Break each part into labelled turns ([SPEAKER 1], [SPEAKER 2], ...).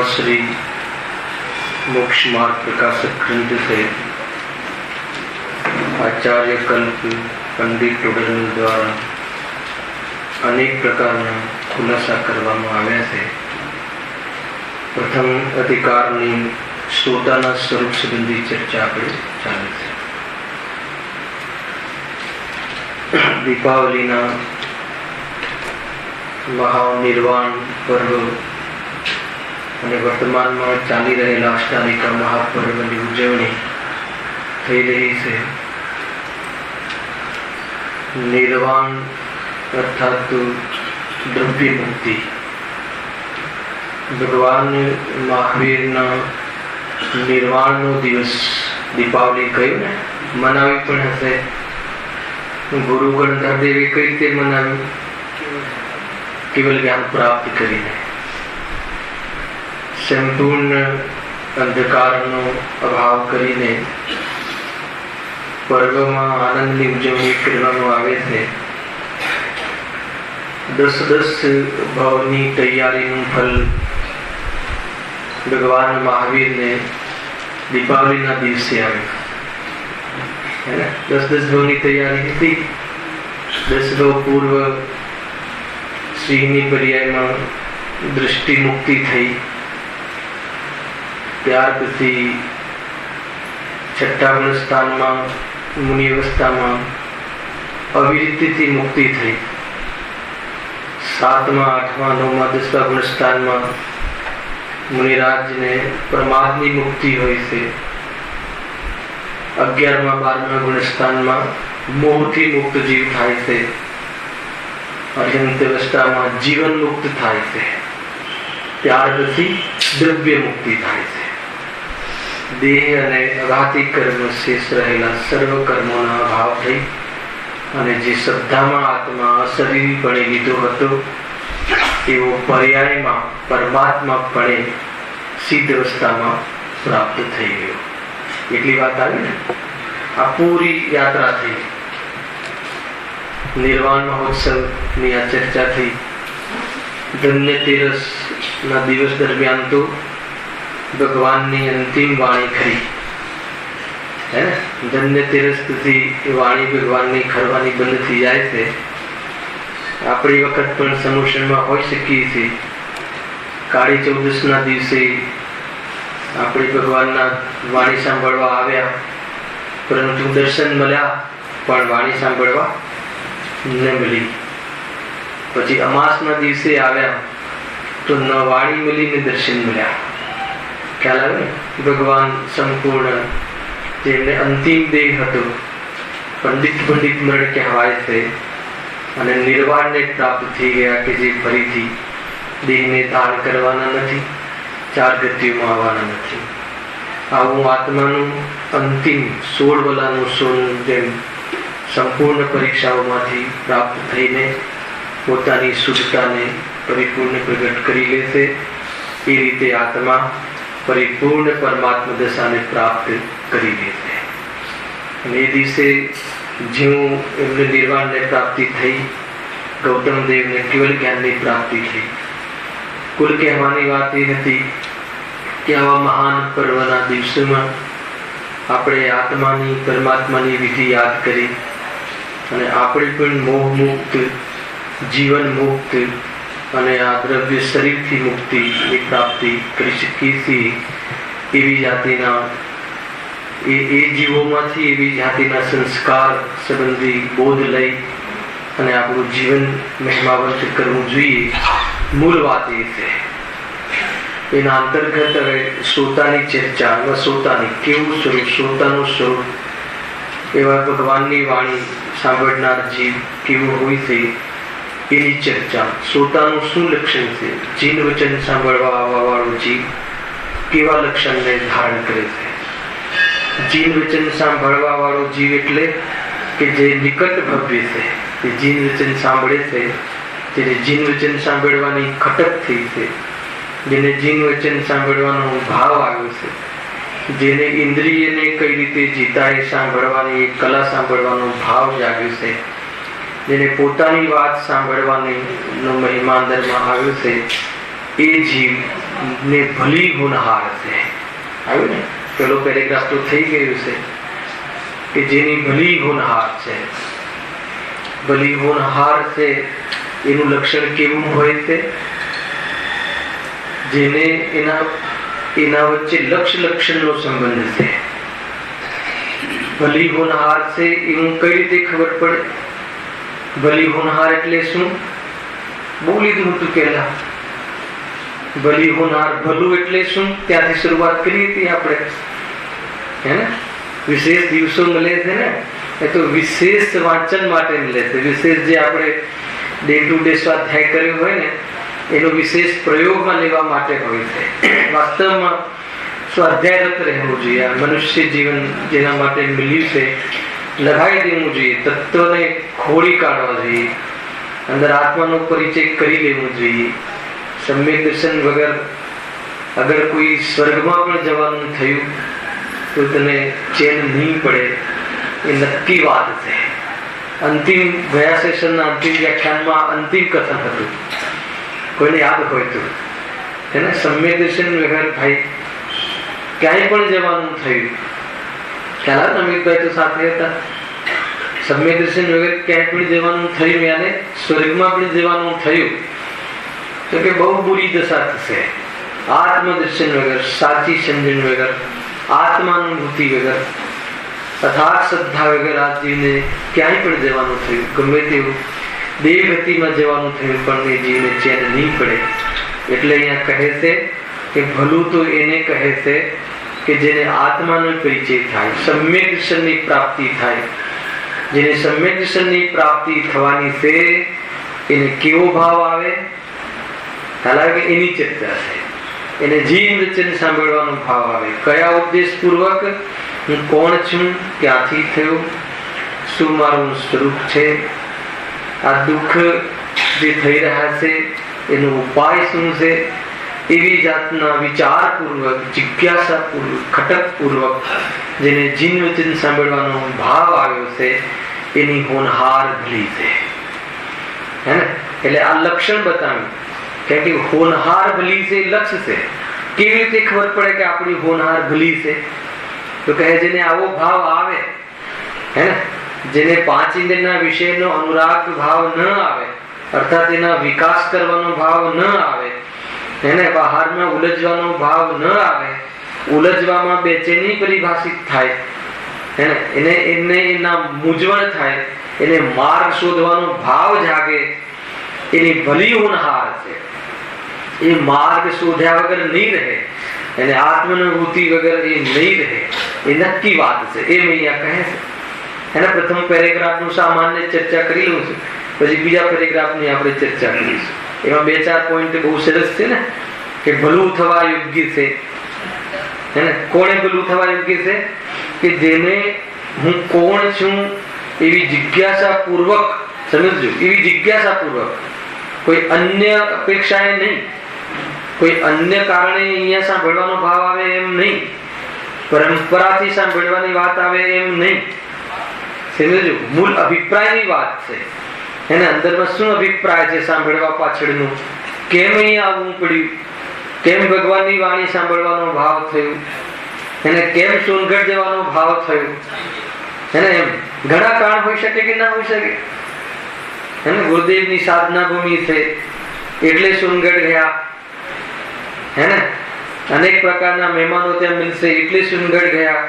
[SPEAKER 1] श्री मोक्ष मार्ग प्रकाशक ग्रंथ से आचार्य कल्प पंडित टोडरमल द्वारा अनेक प्रकारना खुलासा करवामां આવ્યા છે। प्रथम अधिकारनी श्रोताना स्वरूप संबंधी चर्चा આપણે ચાલે છે। दीपावलीना महानिर्वाण पर्व અને વર્તમાનમાં ચાલી રહેલા અષ્ટાદિકા મહાપર્વની ઉજવણી થઈ રહી છે। નિર્વાણ અર્થાત દ્રવ્ય મુક્તિ, ભગવાન મહાવીરના નિર્વાણનો દિવસ દીપાવલી કહ્યું ને, મનાવી પણ હશે। ગુરુ ગણધરદેવે કઈ રીતે મનાવ્યું? કેવલ જ્ઞાન પ્રાપ્ત કરીને, संपूर्ण अंधकारનો અભાવ કરીને પર્વમાં આનંદની ઉજવણી કરવામાં આવે છે। 10 ભાવની તૈયારીનું ફલ ભગવાન મહાવીરને દીપાવલીના દિવસે આવ્યું। 10 ભાવની તૈયારી હતી। 10 ભાવ પૂર્વ સિંહની પર્યાયમાં દૃષ્ટિ મુક્તિ થઈ। ત્યાર પછી છઠ્ઠા ગુણસ્થાનમાં મુનિ અવસ્થામાં અવિરતિથી મુક્તિ થઈ। 7મા 8મા 9મા 10મા ગુણસ્થાનમાં મુનિરાજને પ્રમાદની મુક્તિ હોય છે। 11મા 12મા ગુણસ્થાનમાં મોહથી મુક્ત જીવ થાય છે। અત્યંત અવસ્થામાં જીવન મુક્ત થાય છે। ત્યાર પછી દ્રવ્ય મુક્તિ થાય છે। देह અને અઘાતી કર્મ શેષ રહેલા સર્વ કર્મોના અભાવ થઈ અને જે શ્રદ્ધામાં આત્મા અશરીરીપણે લીધો હતો એવો પર્યાયમાં પરમાત્માપણે સિદ્ધ અવસ્થામાં પ્રાપ્ત થઈ ગયો। એટલી વાત આવી ને, આ પૂરી યાત્રા થઈ। નિર્વાણ મહોત્સવની આ ચર્ચા થઈ। ધન્યતેરસના દિવસ દરમિયાન તો ભગવાનની અંતિમ વાણી ખરી હે ને। ધન્યતેરસથી વાણી ભગવાનની ખરવાની બંધ થઈ જાય છે। આપણી વખત પણ સમોષણમાં હોઈ શકીએ છીએ। કાળી ચૌદસના દિવસે આપણે ભગવાનના વાણી સાંભળવા આવ્યા, પરંતુ દર્શન મળ્યા પણ વાણી સાંભળવા ન મળી। પછી અમાસના દિવસે આવ્યા તો ન વાણી મળી ને દર્શન મળ્યા। ખ્યાલ આવે? ભગવાન સંપૂર્ણ જેમને અંતિમ દેહ હતો, પંડિત મરણ કહેવાય છે, અને નિર્વાણને પ્રાપ્ત થઈ ગયા કે જે ફરીથી દેહને ધારણ કરવાના નથી, 4 ગતિઓમાં આવવાના નથી। આવું આત્માનું અંતિમ 16 વલાનું સોનું જેમ સંપૂર્ણ પરીક્ષાઓમાંથી પ્રાપ્ત થઈને પોતાની શુદ્ધતાને પરિપૂર્ણ પ્રગટ કરી લેશે। એ રીતે આત્મા परिपूर्ण परमात्मा दशा ने प्राप्त करी लेते। એ દિવસે જેવું એમને નિર્વાણને પ્રાપ્તિ થઈ, ગૌતમ દેવને કેવલ જ્ઞાનની પ્રાપ્તિ થઈ। કુલ કહેવાની વાત એ હતી કે આવા મહાન પર્વના દિવસોમાં આપણે આત્માની પરમાત્માની વિધિ યાદ કરી અને આપણે પણ મોહ મુક્ત, જીવન મુક્ત અને આ દ્રવ્ય શરીરથી મુક્તિની પ્રાપ્તિ કરી શકીએ છીએ એવી જાતિના એ જીવોમાંથી એવી જાતિના સંસ્કાર સંબંધી બોધ લઈ અને આપણું જીવન મહિમાવંત કરવું જોઈએ. મૂળ વાત એ છે. એના અંતર્ગત હવે શ્રોતાની ચર્ચા, શ્રોતાની કેવું સ્વરૂપ, શ્રોતાનું સ્વરૂપ, એવા ભગવાનની વાણી સાંભળનાર જીવ કેવો હોય છે એની ચર્ચા. શ્રોતાનું શું લક્ષણ છે? જીન વચન સાંભળવા આવવા વાળો જીવ કેવા લક્ષણને ધારણ કરે છે? જીન વચન સાંભળવા વાળો જીવ એટલે કે જે નિકટ ભવ્ય છે, જે જીન વચન સાંભળે છે, જેને જીન વચન સાંભળવાની ખટક થઈ છે, જેને જીન વચન સાંભળવાનો ભાવ આવ્યો છે, જેને ઇન્દ્રિયને કઈ રીતે જીતાય સાંભળવાની કલા સાંભળવાનો ભાવ જાગ્યો છે, જેને પોતાની વાત સાંભળવાની મહિમા અંદરમાં આવ્યો છે, એ જીવને ભલી હોનહાર છે. આવ્યું ને? પેલો પેરેગ્રાફ તો થઈ ગયું છે કે જેની ભલી હોનહાર છે. ભલી હોનહાર છે એનું લક્ષણ કેવું હોય છે? જેને એના વચ્ચે લક્ષ લક્ષણનો સંબંધ છે. ભલી હોનહાર છે એવું કઈ રીતે ખબર પડે? ભલી હોનહાર એટલે શું? બોલી દીધું હતું પહેલા. ભલી હોનહાર, ભલું એટલે શું? ત્યાંથી શરૂઆત કરી હતી આપણે, હે ને? વિશેષ દિવસો મળે છે ને, એ તો વિશેષ વાંચન માટે મળે છે. વિશેષ જે આપણે ડે ટુ ડે સ્વાધ્યાય કર્યો હોય ને એનો વિશેષ પ્રયોગમાં લેવા માટે હોય છે. વાસ્તવમાં સ્વાધ્યાયરત રહેવું જોઈએ. આ મનુષ્ય જીવન જેના માટે મળ્યું છે લગાવી દેવું જોઈએ, તત્વને ખોળી કાઢવા જોઈએ, અંદર આત્માનો પરિચય કરી લેવું જોઈએ. સમ્યક દર્શન વગર અગર કોઈ સ્વર્ગમાં પણ જવાનું થયું તો તને ચેન નહીં પડે, એ નક્કી વાત છે. અંતિમ ગયા સેશનના અંતિમ વ્યાખ્યાનમાં અંતિમ કથન હતું, કોઈને યાદ હોય તો, એને સમ્યક દર્શન વગર ભાઈ ક્યાંય પણ જવાનું થયું. ખ્યાલ અમિતભાઈ તો સાથે હતા. સમ્યક દર્શન વગર ક્યાંય પણ જવાનું થયું, યાને સ્વર્ગમાં પણ જવાનું થયું તો કે બહુ બુરી દશા થશે. આત્મદર્શન વગર, સાચી સમજણ વગર, આત્માનુભૂતિ વગર, અથાક શ્રદ્ધા વગર આ જીવને ક્યાંય પણ જવાનું થયું, ગમે તેવું દેવગતિમાં જવાનું થયું પણ એ જીવને ચેન નહીં પડે. એટલે અહીંયા કહે છે કે ભલું તો એને કહે છે કે જેને આત્માનો પરિચય થાય, સમ્યક દર્શનની પ્રાપ્તિ થાય. જેને સમ્યક દર્શનની પ્રાપ્તિ થવાની છે એને કેવો ભાવ આવે? હાલાકી એની ચર્ચા છે. એને જીન વચન સાંભળવાનો ભાવ આવે. કયા ઉપદેશ પૂર્વક? હું કોણ છું, ક્યાંથી થયો, શું મારું સ્વરૂપ છે, આ દુઃખ જે થઈ રહ્યા છે એનો ઉપાય શું છે, એવી જાતના વિચારપૂર્વક, જિજ્ઞાસાપૂર્વક, ખટકપૂર્વક જેને જીન વચન સાંભળવાનો ભાવ આવ્યો છે એની હોનહાર ભલી છે, હે ને? એટલે આ લક્ષણ બતાવ્યું કે હોનહાર ભલી છે લક્ષ છે. કેવી રીતે ખબર પડે કે આપણી હોનહાર ભલી છે? તો કહે જેને આવો ભાવ આવે, હે ને, જેને પાંચ ઇન્દ્રિયના વિષયનો અનુરાગ ભાવ ન આવે, અર્થાત એના વિકાસ કરવાનો ભાવ ન આવે, એને બહારમાં ઉલझવાનો ભાવ ન આવે, ઉલझવામાં બેચેની પરિભાષિત થાય, એને એના મૂંઝવણ થાય, એને માર્ગ શોધવાનો ભાવ જાગે, એની ભલી હોનહાર છે. એ માર્ગ શોધ્યા વગર નહીં રહે, એને આત્માનુભૂતિ વગર એ નહીં રહે, એ નક્કી વાત છે. એ અહીંયા કહે છે. એના પ્રથમ પેરેગ્રાફનું સામાન્ય ચર્ચા કરી લઉં છું, પછી બીજા પેરેગ્રાફની આપણે ચર્ચા કરીશું. એમાં બે ચાર પોઈન્ટ બહુ સરસ છે ને, કે ભલું થવા યોગ્ય છે. એને કોણે ભલું થવા યોગ્ય છે? કે જેને હું કોણ છું એવી જિજ્ઞાસા પૂર્વક, સમજજો, એવી જિજ્ઞાસા પૂર્વક, કોઈ અન્ય અપેક્ષાએ નહીં, કોઈ અન્ય કારણે અહીંયા સાંભળવાનો ભાવ આવે એમ નહીં, પરંપરાથી સાંભળવાની વાત આવે એમ નહીં. સમજો, મૂળ અભિપ્રાયની વાત છે. એને અંદરમાં શું અભિપ્રાય છે સાંભળવા પાછળનું? કેમ અહીંયા આવવું પડ્યું? કેમ ભગવાનની વાણી સાંભળવાનો ભાવ થયો? એને કેમ સોનગઢ જવાનો ભાવ થયો? એને એમ ઘણા કારણ હોઈ શકે કે ના હોઈ શકે. એને ગુરુદેવની સાધના ભૂમિ છે, એટલે સોનગઢ ગયા, હે ને? અનેક પ્રકારના મહેમાનો ત્યાં મિલશે એટલે સોનગઢ ગયા,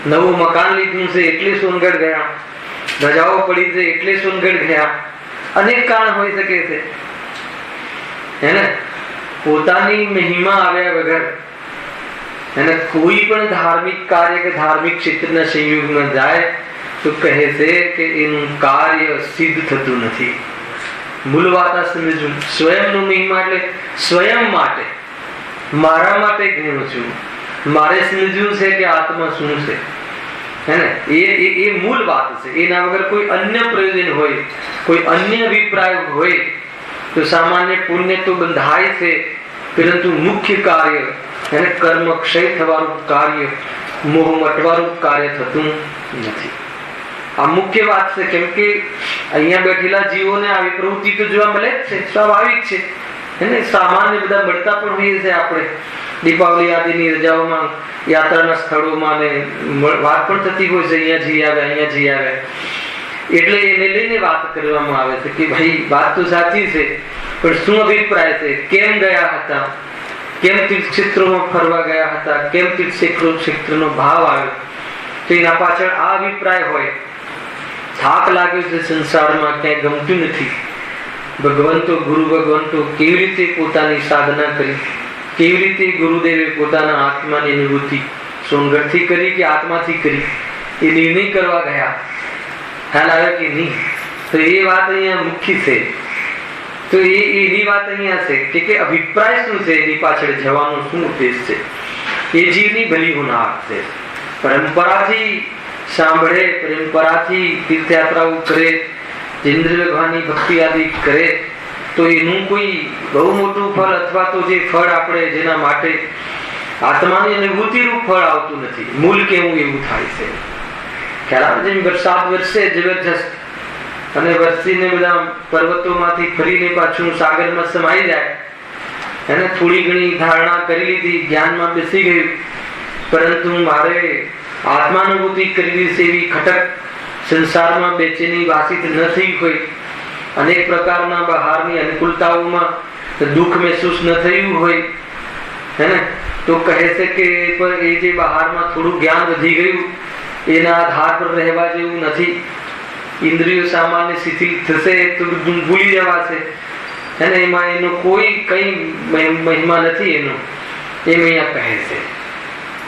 [SPEAKER 1] નવું મકાન લીધું છે એટલે સોનગઢ ગયા, રજાઓ પડી છે એટલે સોનગઢ ગયા. અનેક કારણ હોઈ શકે છે, હે ને? પોતાની મહિમા આવ્યા વગર અને કોઈ પણ ધાર્મિક કાર્ય કે ધાર્મિક ક્ષેત્રના સંયોગમાં જાય તો કહે છે કે એનું કાર્ય સિદ્ધ થતું નથી. મૂળ વાત આ સમજવું. સ્વયંનું મહિમા એટલે સ્વયં માટે, મારા માટે જ્ઞાન છું, મારે સમજવું છે કે આત્મા શું છે, હે ને? એ મૂળ વાત છે. એના વગર કોઈ અન્ય પ્રયોજન હોય, કોઈ અન્ય અભિપ્રાય હોય તો સામાન્ય પુણ્ય તો બંધાય છે, પરંતુ મુખ્ય કાર્ય એને કર્મ ક્ષય થવાનું કાર્ય, મોહ મટવાનું કાર્ય થતું નથી. આ મુખ્ય વાત છે. કેમ કે અહીંયા બેઠેલા જીવોને આવી પ્રવૃત્તિ તો જોવા મળે જ છે, સ્વાભાવિક છે, એને સામાન્ય બધા મળતા પણ હોઈએ છે. આપણે દીપાવલી આદિની રજાઓમાં યાત્રાના સ્થળોમાં વાત પણ થતી હોય છે, અહીંયા જઈ આવે, અહીંયા જઈ આવે. એટલે એને લઈને વાત કરવામાં આવે છે કે ભાઈ વાત તો સાચી છે, પણ શું અભિપ્રાય છે, કેમ ગયા હતા, કેમ તીર્થક્ષેત્રોમાં ફરવા ગયા હતા, કેમ તીર્થક્ષેત્રનો ભાવ આવ્યો. તો એના પાછળ આ અભિપ્રાય હોય, થાક લાગ્યો છે સંસારમાં, ક્યાંય ગમતું નથી, ભગવંતો ગુરુ ભગવંતો કેવી રીતે પોતાની સાધના કરી, કેવી રીતે ગુરુદેવે પોતાના આત્માની અનુભૂતિ સોનગઢથી કરી કે આત્માથી કરી, એ નિર્ણય કરવા ગયા. ખ્યાલ આવ્યો કે નહીં? તો એ વાત અહીંયા મુખ્ય છે. તો એની વાત અહીંયા છે કે અભિપ્રાય શું છે, એની પાછળ જવાનો શું ઉદ્દેશ છે. એ જીવની ભલી હોનાર છે. પરંપરાથી સાંભળે, પરંપરાથી તીર્થયાત્રાઓ કરે, ઇન્દ્ર ભગવાનની ભક્તિ આદિ કરે તો એનું કોઈ બહુ મોટું ફળ અથવા તો જે ફળ આપણે જેના માટે આત્માની અનુભૂતિ રૂપ ફળ આવતું નથી. મૂળ કેવું એવું થાય છે. ખ્યાલ આવે? જેમ વરસાદ વરસે જબરજસ્ત અને વરસીને બધા પર્વતોમાંથી ફરીને પાછું સાગરમાં સમાઈ જાય, એને થોડી ઘણી ધારણા કરી લીધી, જ્ઞાનમાં બેસી ગયું, પરંતુ મારે આત્માનુભૂતિ કરવી છે એવી ખટક સંસારમાં બેચેની વાસિત ન થઈ હોય, અનેક પ્રકારના બહારની અનુકૂળતાઓમાં દુઃખ મહેસૂસ ન થયું હોય, હે ને? તો કહે છે કે એ જે બહારમાં થોડું જ્ઞાન વધી ગયું એના આધાર પર રહેવા જેવું નથી. ઇન્દ્રિયો સામાન્ય શિથિલ થશે તો ભૂલી જવાશે, અને એમાં એનો કોઈ કઈ મહિમા નથી. એનો એમ અહીંયા કહે છે.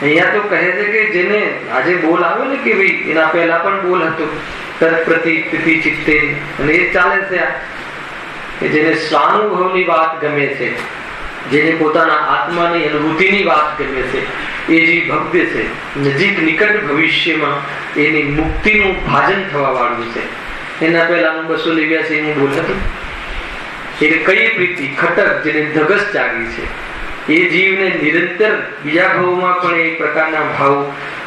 [SPEAKER 1] અહીંયા તો કહે છે કે જેને આજે બોલ આવ્યો ને કે ભાઈ એના પહેલા પણ બોલ હતો, તત્પ્રતિ ચિત્તે, અને એ ચાલે છે. આ જેને સ્વાનુભવની વાત ગમે છે, જેને પોતાના આત્માની અનુભૂતિની વાત ગમે છે, એ જે ભક્ત છે, નજીક નિકટ ભવિષ્યમાં એની મુક્તિનું ભાજન થવા વાળું છે. એના પહેલા 289 હું બોલ હતું. એટલે કઈ પ્રીતિ ખટક જેને ધગસ જાગી છે, એ જીવને નિરંતર બીજા ભાવમાં પણ એ પ્રકારના ભાવ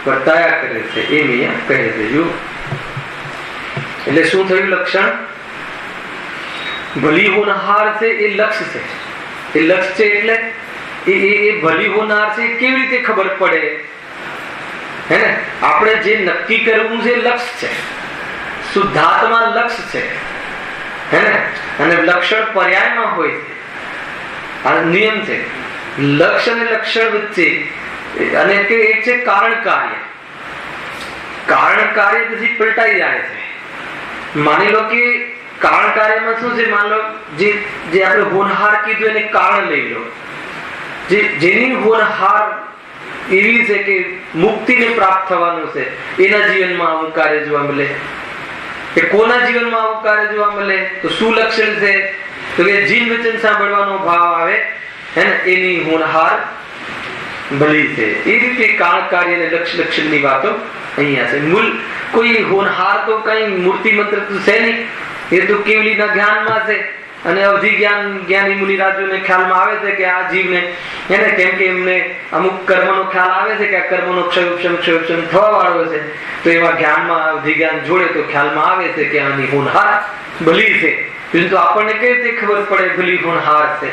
[SPEAKER 1] વર્તાયા કરે છે. એ અહીંયા કહે છે. જો એટલે શું થયું લક્ષણ? ભલી હોનહાર છે એ લક્ષ છે. એ લક્ષ છે એટલે એ ભલી હોનાર છે કેવી રીતે ખબર પડે? હે ને? આપણે જે નક્કી કરવું છે લક્ષ છે, શુદ્ધાત્મા લક્ષ છે, હે ને? અને લક્ષણ પર્યાયમાં હોય છે. આ નિયમ છે. લક્ષ અને લક્ષણ વચ્ચે અને એક છે કારણ કાર્ય. કારણ કાર્ય પછી પલટાઈ જાય છે. માની લો કે કારણ કાર્યમાં શું છે? માની લો જે આપણે હોનહાર કીધું એને કારણ લઈ લો. જેની હોનહાર એવી છે કે મુક્તિને પ્રાપ્ત થવાનું છે, એના જીવનમાં આવું કાર્ય જોવા મળે. કે કોના જીવનમાં આવું કાર્ય જોવા મળે? તો શું લક્ષણ છે? તો કે જીન વચન સાંભળવાનો ભાવ આવે, હે ને? એની હોનહાર ભલી છે. એ રીતે કારણ કાર્ય અને લક્ષણની વાતો અહીંયા છે. મૂળ કોઈ હોનહાર તો કઈ મૂર્તિ મંત્ર તો છે નહીં. એ તો કેવલીના જ્ઞાનમાં છે. અને અવધિ જ્ઞાની મુનિરાજોને ખ્યાલમાં આવે છે કે આ જીવને, એને કેમ કે એમને અમુક કર્મનો ખ્યાલ આવે છે કે આ કર્મનો ક્ષય થવા વાળો છે, તો એવા જ્ઞાનમાં અવધિ જ્ઞાન જોડે તો ખ્યાલમાં આવે છે કે આની હોનહાર ભલી છે. પરંતુ આપણને કઈ રીતે ખબર પડે ભલી હોનહાર છે?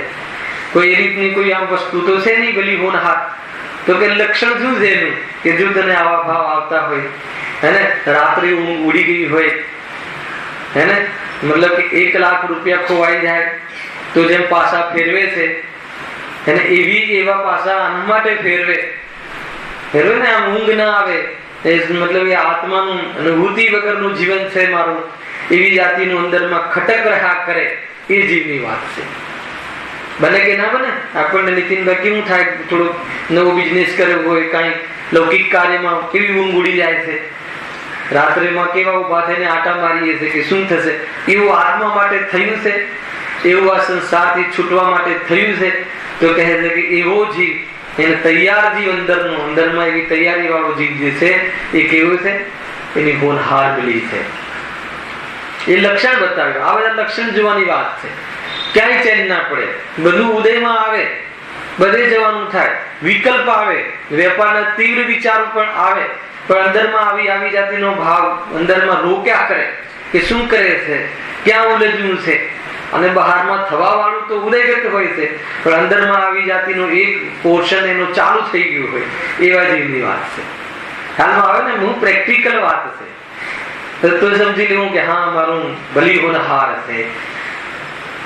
[SPEAKER 1] કોઈ એ રીતની કોઈ આમ વસ્તુ તો છે નહીં ભલી હોનહાર. તો કે લક્ષણ શું છે એનું? કે જો તને આવા ભાવ આવતા હોય, હેને? રાત્રે ઊંઘ ઉડી ગઈ હોય, હેને? મતલબ કે 1 લાખ રૂપિયા ખોવાઈ જાય, તો જેમ પાસા ફેરવે છે અને એવા પાસા આના માટે ફેરવે ને આમ ઊંઘ ના આવે, મતલબ એ આત્માનું અનુભૂતિ વગરનું જીવન છે મારું, એવી જાતિનું અંદરમાં ખટક રહ્યા કરે, એ જીવની વાત છે. બને કે ના બને? આપણને નીતિનભાઈ કેવું થાય, થોડો નવો બિઝનેસ કર્યો હોય, કઈ લૌકિક કાર્યમાં કેવી ઊંઘ ઉડી જાય છે, રાત્રેમાં કેવા ઉભા થઈને આટા મારીએ છે કે શું થશે. એવું આત્મા માટે થયું છે, એવું આ સંસારથી છૂટવા માટે થયું છે. તો કહે છે કે એવો જીવ, એને તૈયાર જીવ અંદરમાં એવી તૈયારી વાળો જીવ જે છે એ કેવું છે, એની હોનહાર મિલી છે. એ લક્ષણ બતાવ્યું. આ બધા લક્ષણ જોવાની વાત છે. ક્યાંય ચેન ના પડે, બધું ઉદયમાં આવે, બધે જવાનું થાય, વિકલ્પ આવે, વેપારના તીવ્ર વિચારો પણ આવે, પણ અંદરમાં આવી જાતિનો ભાવ અંદરમાં રોક્યા કરે કે શું કરે છે, ક્યાં ઉલજવું છે. અને બહારમાં થવા વાળું તો ઉદયગત હોય છે, પણ અંદરમાં આવી જાતિનો એક પોર્શન એનો ચાલુ થઈ ગયું હોય, એવા જીવની વાત છે. હાલમાં આવે ને, હું પ્રેક્ટિકલ વાત છે તો સમજી લેવું કે હા મારું ભલી હોનહાર છે,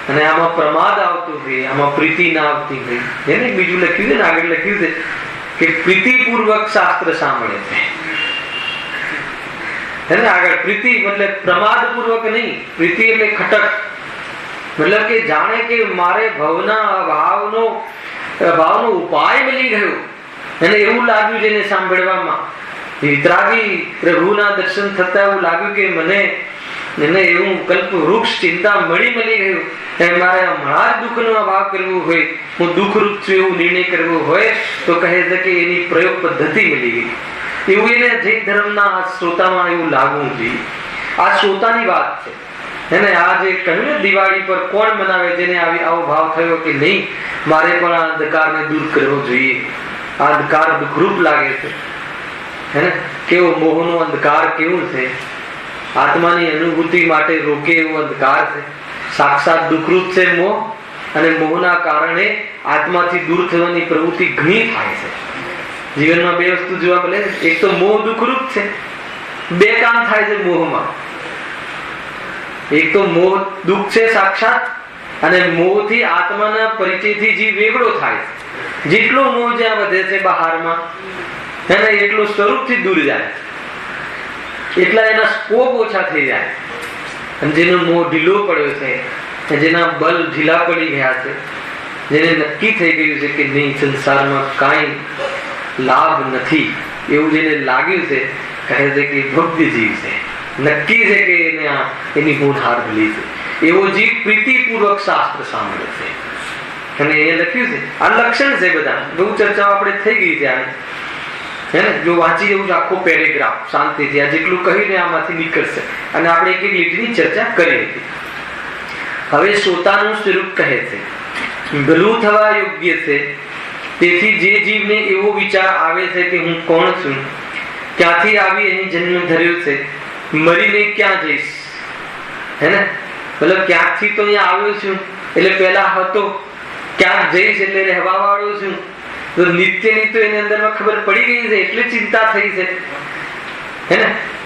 [SPEAKER 1] અને આમાં પ્રમાદ આવતું હોય, આમાં પ્રીતિ ના આવતી હોય. એને બીજું લખ્યું છે ને, આગળ લખ્યું છે કે પ્રીતિપૂર્વક શાસ્ત્ર સાંભળે છે. આગળ પ્રીતિ મતલબ પ્રમાદ પૂર્વક નહીં, પ્રીતિ એટલે ખટક, મતલબ કે જાણે કે મારે ભાવના ભાવનો ઉપાય મળી ગયો, અને એવું લાગ્યું જેને સાંભળવામાં, વિતરાગી પ્રભુના દર્શન થતા એવું લાગ્યું કે મને એવું કલ્પ વૃક્ષ ચિંતા મળી ગયું. મારે હમણાં જ દુઃખનો અભાવ કરવું હોય, હું દુઃખરૂપ છું એવું નિર્ણય કરવો હોય, તો કહે છે કે એની પ્રયોગ પદ્ધતિ મળી ગઈ. એવું એને જૈન ધર્મના શ્રોતામાં એવું લાગવું જોઈએ. આ શ્રોતાની વાત છે. એને આ જે કહ્યું ને, દિવાળી પર કોણ મનાવે જેને આવો ભાવ થયો કે નહીં, મારે પણ આ અંધકારને દૂર કરવો જોઈએ. આ અંધકાર દુઃખરૂપ લાગે છે. કેવો મોહનો અંધકાર કેવું છે, આત્માની અનુભૂતિ માટે રોકે એવો અંધકાર છે. સાક્ષાત દુઃખરૂપ છે મોહ, અને મોહના કારણે આત્માથી દૂર થવાની પ્રવૃત્તિ ઘણી થાય છે. જીવનમાં બે વસ્તુ જોવા મળે. એક તો મોહ દુઃખરૂપ છે, બે કામ થાય છે મોહમાં. એક તો મોહ દુઃખ છે સાક્ષાત, અને મોહથી આત્માના પરિચયથી જીવ વેગળો થાય છે. જેટલો મોહ જ્યાં વધે છે બહારમાં, એટલો સ્વરૂપથી દૂર જાય, એટલા એના સ્કોપ ઓછા થઈ જાય. અને જેનો મોહ ઢીલો પડ્યો છે, જેના બલ ઢીલા પડી ગયા છે, જેને નક્કી થઈ ગયું છે કે નહીં સંસારમાં કાંઈ લાભ નથી, એવું જેને લાગ્યું છે, કહે છે કે ભક્તિ જીવ છે, નક્કી છે કે એની હોનહાર ભલી છે. એવો જીવ પ્રીતિપૂર્વક શાસ્ત્ર સાંભળે છે. અને અહીંયા લખ્યું છે, આ લક્ષણ છે બધા. બહુ ચર્ચાઓ આપણે થઈ ગઈ છે આની, જો વાંચી જવું આખો પેરેગ્રાફ શાંતિથી, આ જેટલું કહ્યું ને આમાંથી નીકળશે. અને આપણે એક લીટીની ચર્ચા કરી હતી. હવે શ્રોતાનું સ્વરૂપ કહે છે ભલું થવા યોગ્ય છે. તેથી જે જીવને એવો વિચાર આવે છે કે હું કોણ છું, ક્યાંથી આવી અહીં જન્મ ધર્યો છે, મરીને ક્યાં જઈશ, મતલબ ક્યાંથી તો અહીંયા આવ્યો છું એટલે પેલા હતો, ક્યાંક જઈશ એટલે રહેવા વાળો છું. તો નિત્યની તો એની અંદરમાં ખબર પડી ગઈ છે, એટલે ચિંતા થઈ છે.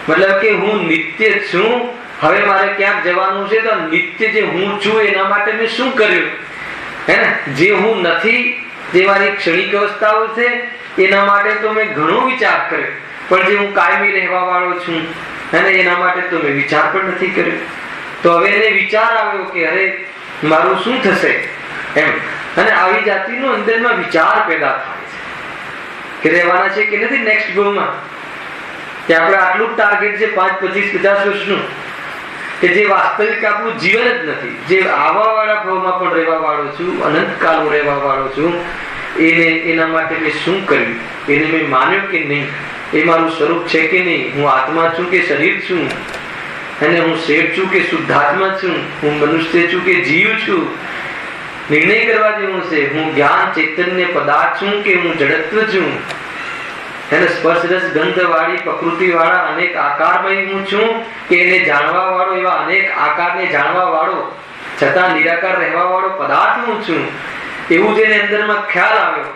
[SPEAKER 1] મતલબ કે હું નિત્ય છું, હવે મારે ક્યાંક જવાનું છે, તો નિત્ય જે હું છું એના માટે મેં શું કર્યું, જે હું નથી, જે મારી ક્ષણિક અવસ્થાઓ છે, એના માટે તો મેં ઘણો વિચાર કર્યો, પણ જે હું કાયમી રહેવા વાળો છું એના માટે તો મેં વિચાર પણ નથી કર્યો. તો હવે એને વિચાર આવ્યો કે અરે મારું શું થશે એમ, અને આવી જાતિનો અંદરમાં વિચાર પેદા થાય છે કે રહેવાના છે કે નથી નેક્સ્ટ ભાવમાં, કે આપણે આટલું ટાર્ગેટ છે 5, 25, 50 વર્ષનું, કે જે વાસ્તવિક આપણું જીવન જ નથી, જે આવા વાળા ભાવમાં પણ રહેવા વાળો છું, અનંતકાળ રહેવા વાળો છું, એના માટે મેં શું કર્યું, એને મેં માન્યો કે નહીં, એ મારું સ્વરૂપ છે કે નહીં, હું આત્મા છું કે શરીર છું, અને હું શેઠ છું કે શુદ્ધાત્મા છું, હું મનુષ્ય છું કે જીવ છું, નિર્ણય કરવા જેવું છે. હું જ્ઞાન ચૈતન્ય પદાર્થ છું કે હું જડત્વ છું, સ્પર્શ રસ ગંધ વાળી પ્રકૃતિ વાળા અનેક આકારમય હું છું, કે એને જાણવા વાળો એવા અનેક આકારને જાણવા વાળો છતાં નિરાકાર રહેવા વાળો પદાર્થ હું છું. એવું જેને અંદરમાં ખ્યાલ આવ્યો,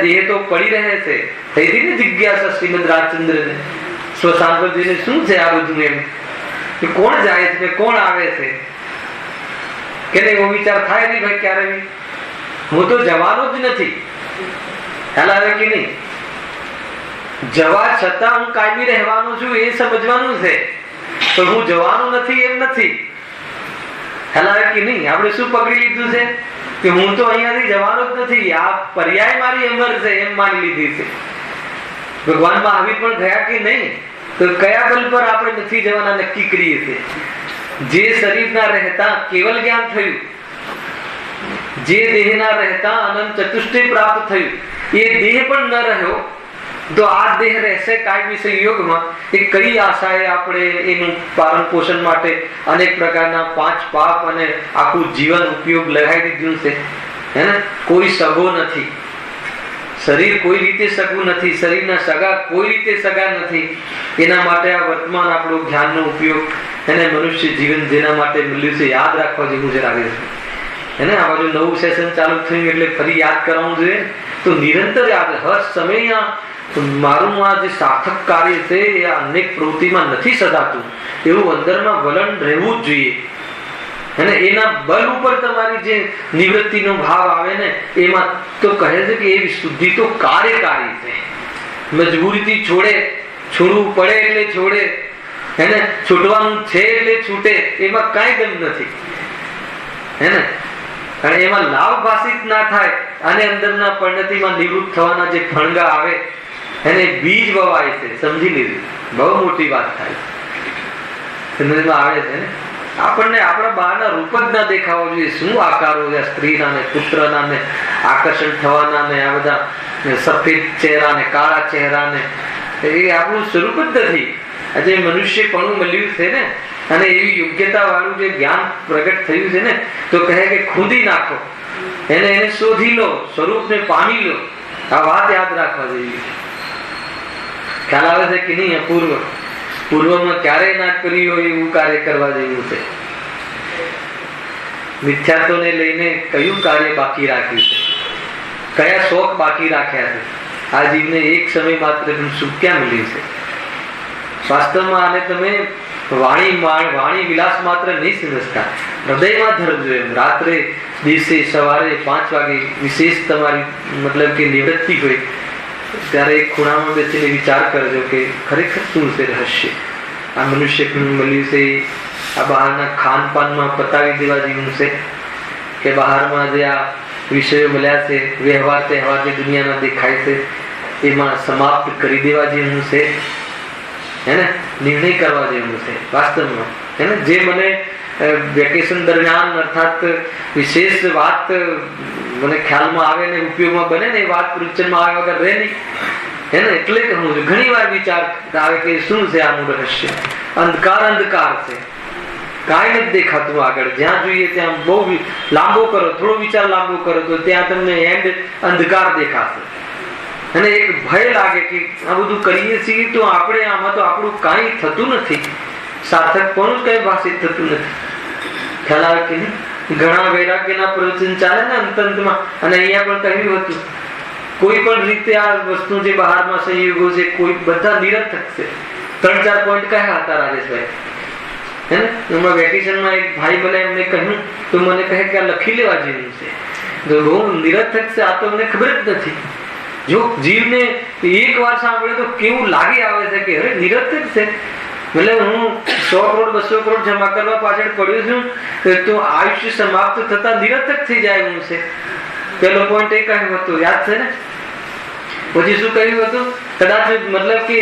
[SPEAKER 1] દેહ તો પડી રહે છે. થઈ હતી ને જિજ્ઞાસા શ્રીમદ રાજચંદ્રને સ્વશાન પર જઈને, શું છે આ બધું, એમ કોણ જાય છે, કોણ આવે છે, કે નહીં? એવો વિચાર થાય નહીં ભાઈ ક્યારે બી. હું તો જવાનો જ નથી, ખ્યાલ આવે કે નહીં? જવા છતાં હું કાયમી રહેવાનો છું એ સમજવાનું છે, પણ હું જવાનો નથી એમ નથી. ખ્યાલ આવે કે નહીં? આપણે શું પકડી લીધું છે કે હું તો અહીંયાથી જવાનો જ નથી, આ પર્યાય મારી અમર છે એમ માની લીધી છે. ભગવાન મહાવીર પણ ગયા કે નહીં? તો કયા બલ પર આપણે નથી જવાના નક્કી કરીએ છીએ? જે શરીરના રહેતા કેવલ જ્ઞાન થયું, જે દેહના રહેતા અનંત ચતુષ્ટય પ્રાપ્ત થયું, એ દેહ પણ ન રહ્યો તો આ દેહ રહેશે કાયમી સંયોગમાં. એ કઈ આશાએ આપણે એનું પાલન પોષણ માટે અનેક પ્રકારના 5 પાપ અને આખું જીવન ઉપયોગ લગાવી દીધું છે, હે ને? કોઈ સગો નથી, શરીર કોઈ રીતે સગું નથી, શરીરના સગા કોઈ રીતે સગા નથી. એના માટે આ વર્તમાન આપણું જ્ઞાનનો ઉપયોગ એને મનુષ્ય જીવન જેના માટે મળ્યું છે યાદ રાખવા જેવું છે લાગે છે, હે ને? આ બાજુ નવું સેશન ચાલુ થયું એટલે ફરી યાદ કરવાનું જોઈએ. તો નિરંતર યાદ, હર સમય મારું આ જે સાર્થક કાર્ય છે એ અનેક પ્રવૃત્તિમાં નથી સદાતું, એવું અંદરમાં વલણ રહેવું જ જોઈએ. અને એના બલ ઉપર તમારી જે નિવૃત્તિનો ભાવ આવે ને, એમાં તો કહે છે કે એ શુદ્ધિ તો કાર્યકારી છે. મજબૂરીથી છોડવું પડે એટલે છોડે, હે ને? છૂટવાનું છે એટલે છૂટે, એમાં કાંઈ દમ નથી, હે ને? અને એમાં લાભ ભાષિત ના થાય અને અંદરના પરિણતિમાં નિવૃત્ત થવાના જે ફણગા આવે એને બીજ વવાય છે. સમજી લીધું? બહુ મોટી વાત થાય સમજમાં આવે છે ને? આપણને આપણા બહારના રૂપ જ ના દેખાવા જોઈએ. શું આકારો છે સ્ત્રીના ને પુત્રના ને આકર્ષણ થવાના ને આ બધા સફેદ ચહેરા ને કાળા ચહેરા ને, એ આપણું સ્વરૂપ જ નથી. આજે મનુષ્ય પણ મળ્યું છે ને, અને એવી યોગ્યતા વાળું જે જ્ઞાન પ્રગટ થયું છે ને, તો કહે કે ખોદી નાખો, એને શોધી લો, સ્વરૂપને પામી લો. આ વાત યાદ રાખવા જેવી. ખ્યાલ આવે છે કે નહીં? પૂર્વમાં ક્યારેય ના કર્યું હોય એવું કાર્ય કરવા જેવું છે. મિથ્યાત્વને લઈને કયું કાર્ય બાકી રાખ્યું છે? કયા શોખ બાકી રાખ્યા છે? આ જીવને એક સમય માત્ર સુખ ક્યાં મળ્યું છે? વાસ્તવમાં આને તમે વાણી વિલાસ માત્ર નહીં સમજતા, હૃદયમાં ધરજો. એમ રાત્રે દિવસે સવારે 5 વાગે વિશેષ તમારી મતલબ કે નિવૃત્તિ હોય ત્યારે એક ખૂણામાં બેસીને વિચાર કરજો કે ખરેખર શું છે રહસ્ય? આ મનુષ્ય મળ્યું છે આ બહારના ખાનપાનમાં પતાવી દેવા જેવું છે કે બહારમાં જે આ વિષયો મળ્યા છે, વ્યવહાર તહેવાર જે દુનિયાના દેખાય છે, એમાં સમાપ્ત કરી દેવા જેવું છે, હે ને? નિર્ણય કરવા જેવું છે વાસ્તવમાં, હે ને? જે મને વેકેશન દરમિયાન અર્થાત વિશેષ વાત મને ખ્યાલમાં આવે ને ઉપયોગમાં બને ને, એ વાત પ્રવચનમાં આવે વગર રહે નહીં, હે ને? એટલે કહું છું, ઘણી વાર વિચાર આવે કે શું છે આનું રહસ્ય? અંધકાર છે, કાંઈ નથી દેખાતું આગળ. જ્યાં જોઈએ ત્યાં બહુ લાંબો કરો, થોડો વિચાર લાંબો કરો તો ત્યાં તમને એન્ડ અંધકાર દેખાશે. અને એક ભય લાગે કે આ બધું કરીએ છીએ તો આપણે આમાં તો આપણું કાંઈ થતું નથી, સાર્થક પણ કઈ ભાષિત થતું નથી. ખ્યાલ આવે કે નહીં? ઘણા વૈરાગ્યના પ્રવચન ચાલે ને અંતમાં, અને અહીંયા પણ કહ્યું હતું કોઈ પણ રીતે આ વસ્તુ જે બહારમાં સંયોગો છે કોઈ બધા નિરર્થક છે. 3-4 પોઈન્ટ કયા હતા રાજેશભાઈ? હે ને? હમણાં વેકેશનમાં એક ભાઈ મને એમને કહ્યું તો મને કહે કે આ લખી લેવા જેવું છે, બહુ નિરર્થક છે, આ તો મને ખબર જ નથી. જો જીવને એક વાર સાંભળે તો કેવું લાગી આવે છે કે અરે નિરર્થક છે, મતલબ હું 100 કરોડ 200 કરોડ જમા કરવા પાછળ પડ્યો છું તો આયુષ્ય સમાપ્ત થતા નિરર્થક થઈ જાય એવું છે. પેલો પોઈન્ટ એ કહ્યું હતું, યાદ છે ને? પછી શું કહ્યું હતું? કદાચ મતલબ કે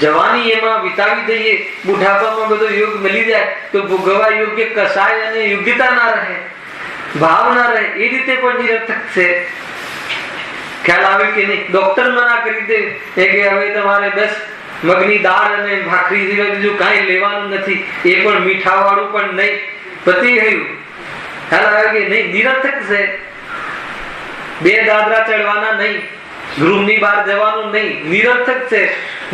[SPEAKER 1] જવાની એમાં વિતાવી દઈએ, બુઢાપામાં બધો યોગ મળી જાય તો ભોગવવા યોગ્ય કસાય અને યોગ્યતા ના રહે, ભાવ ના રહે, એ રીતે પણ નિરર્થક છે. ખ્યાલ આવે કે નહીં? ડોક્ટર મના કરી દે કે હવે તમારે બસ મગની દાળ અને ભાખરી સિવાય બીજું કાંઈ લેવાનું નથી, એ પણ મીઠા વાળું પણ નહીં, પતી ગયું. ખ્યાલ આવે કે નહીં? નિરર્થક છે. 2 દાદરા ચડવાના નહીં, ગૃહની બહાર જવાનું નહીં, નિરર્થક છે.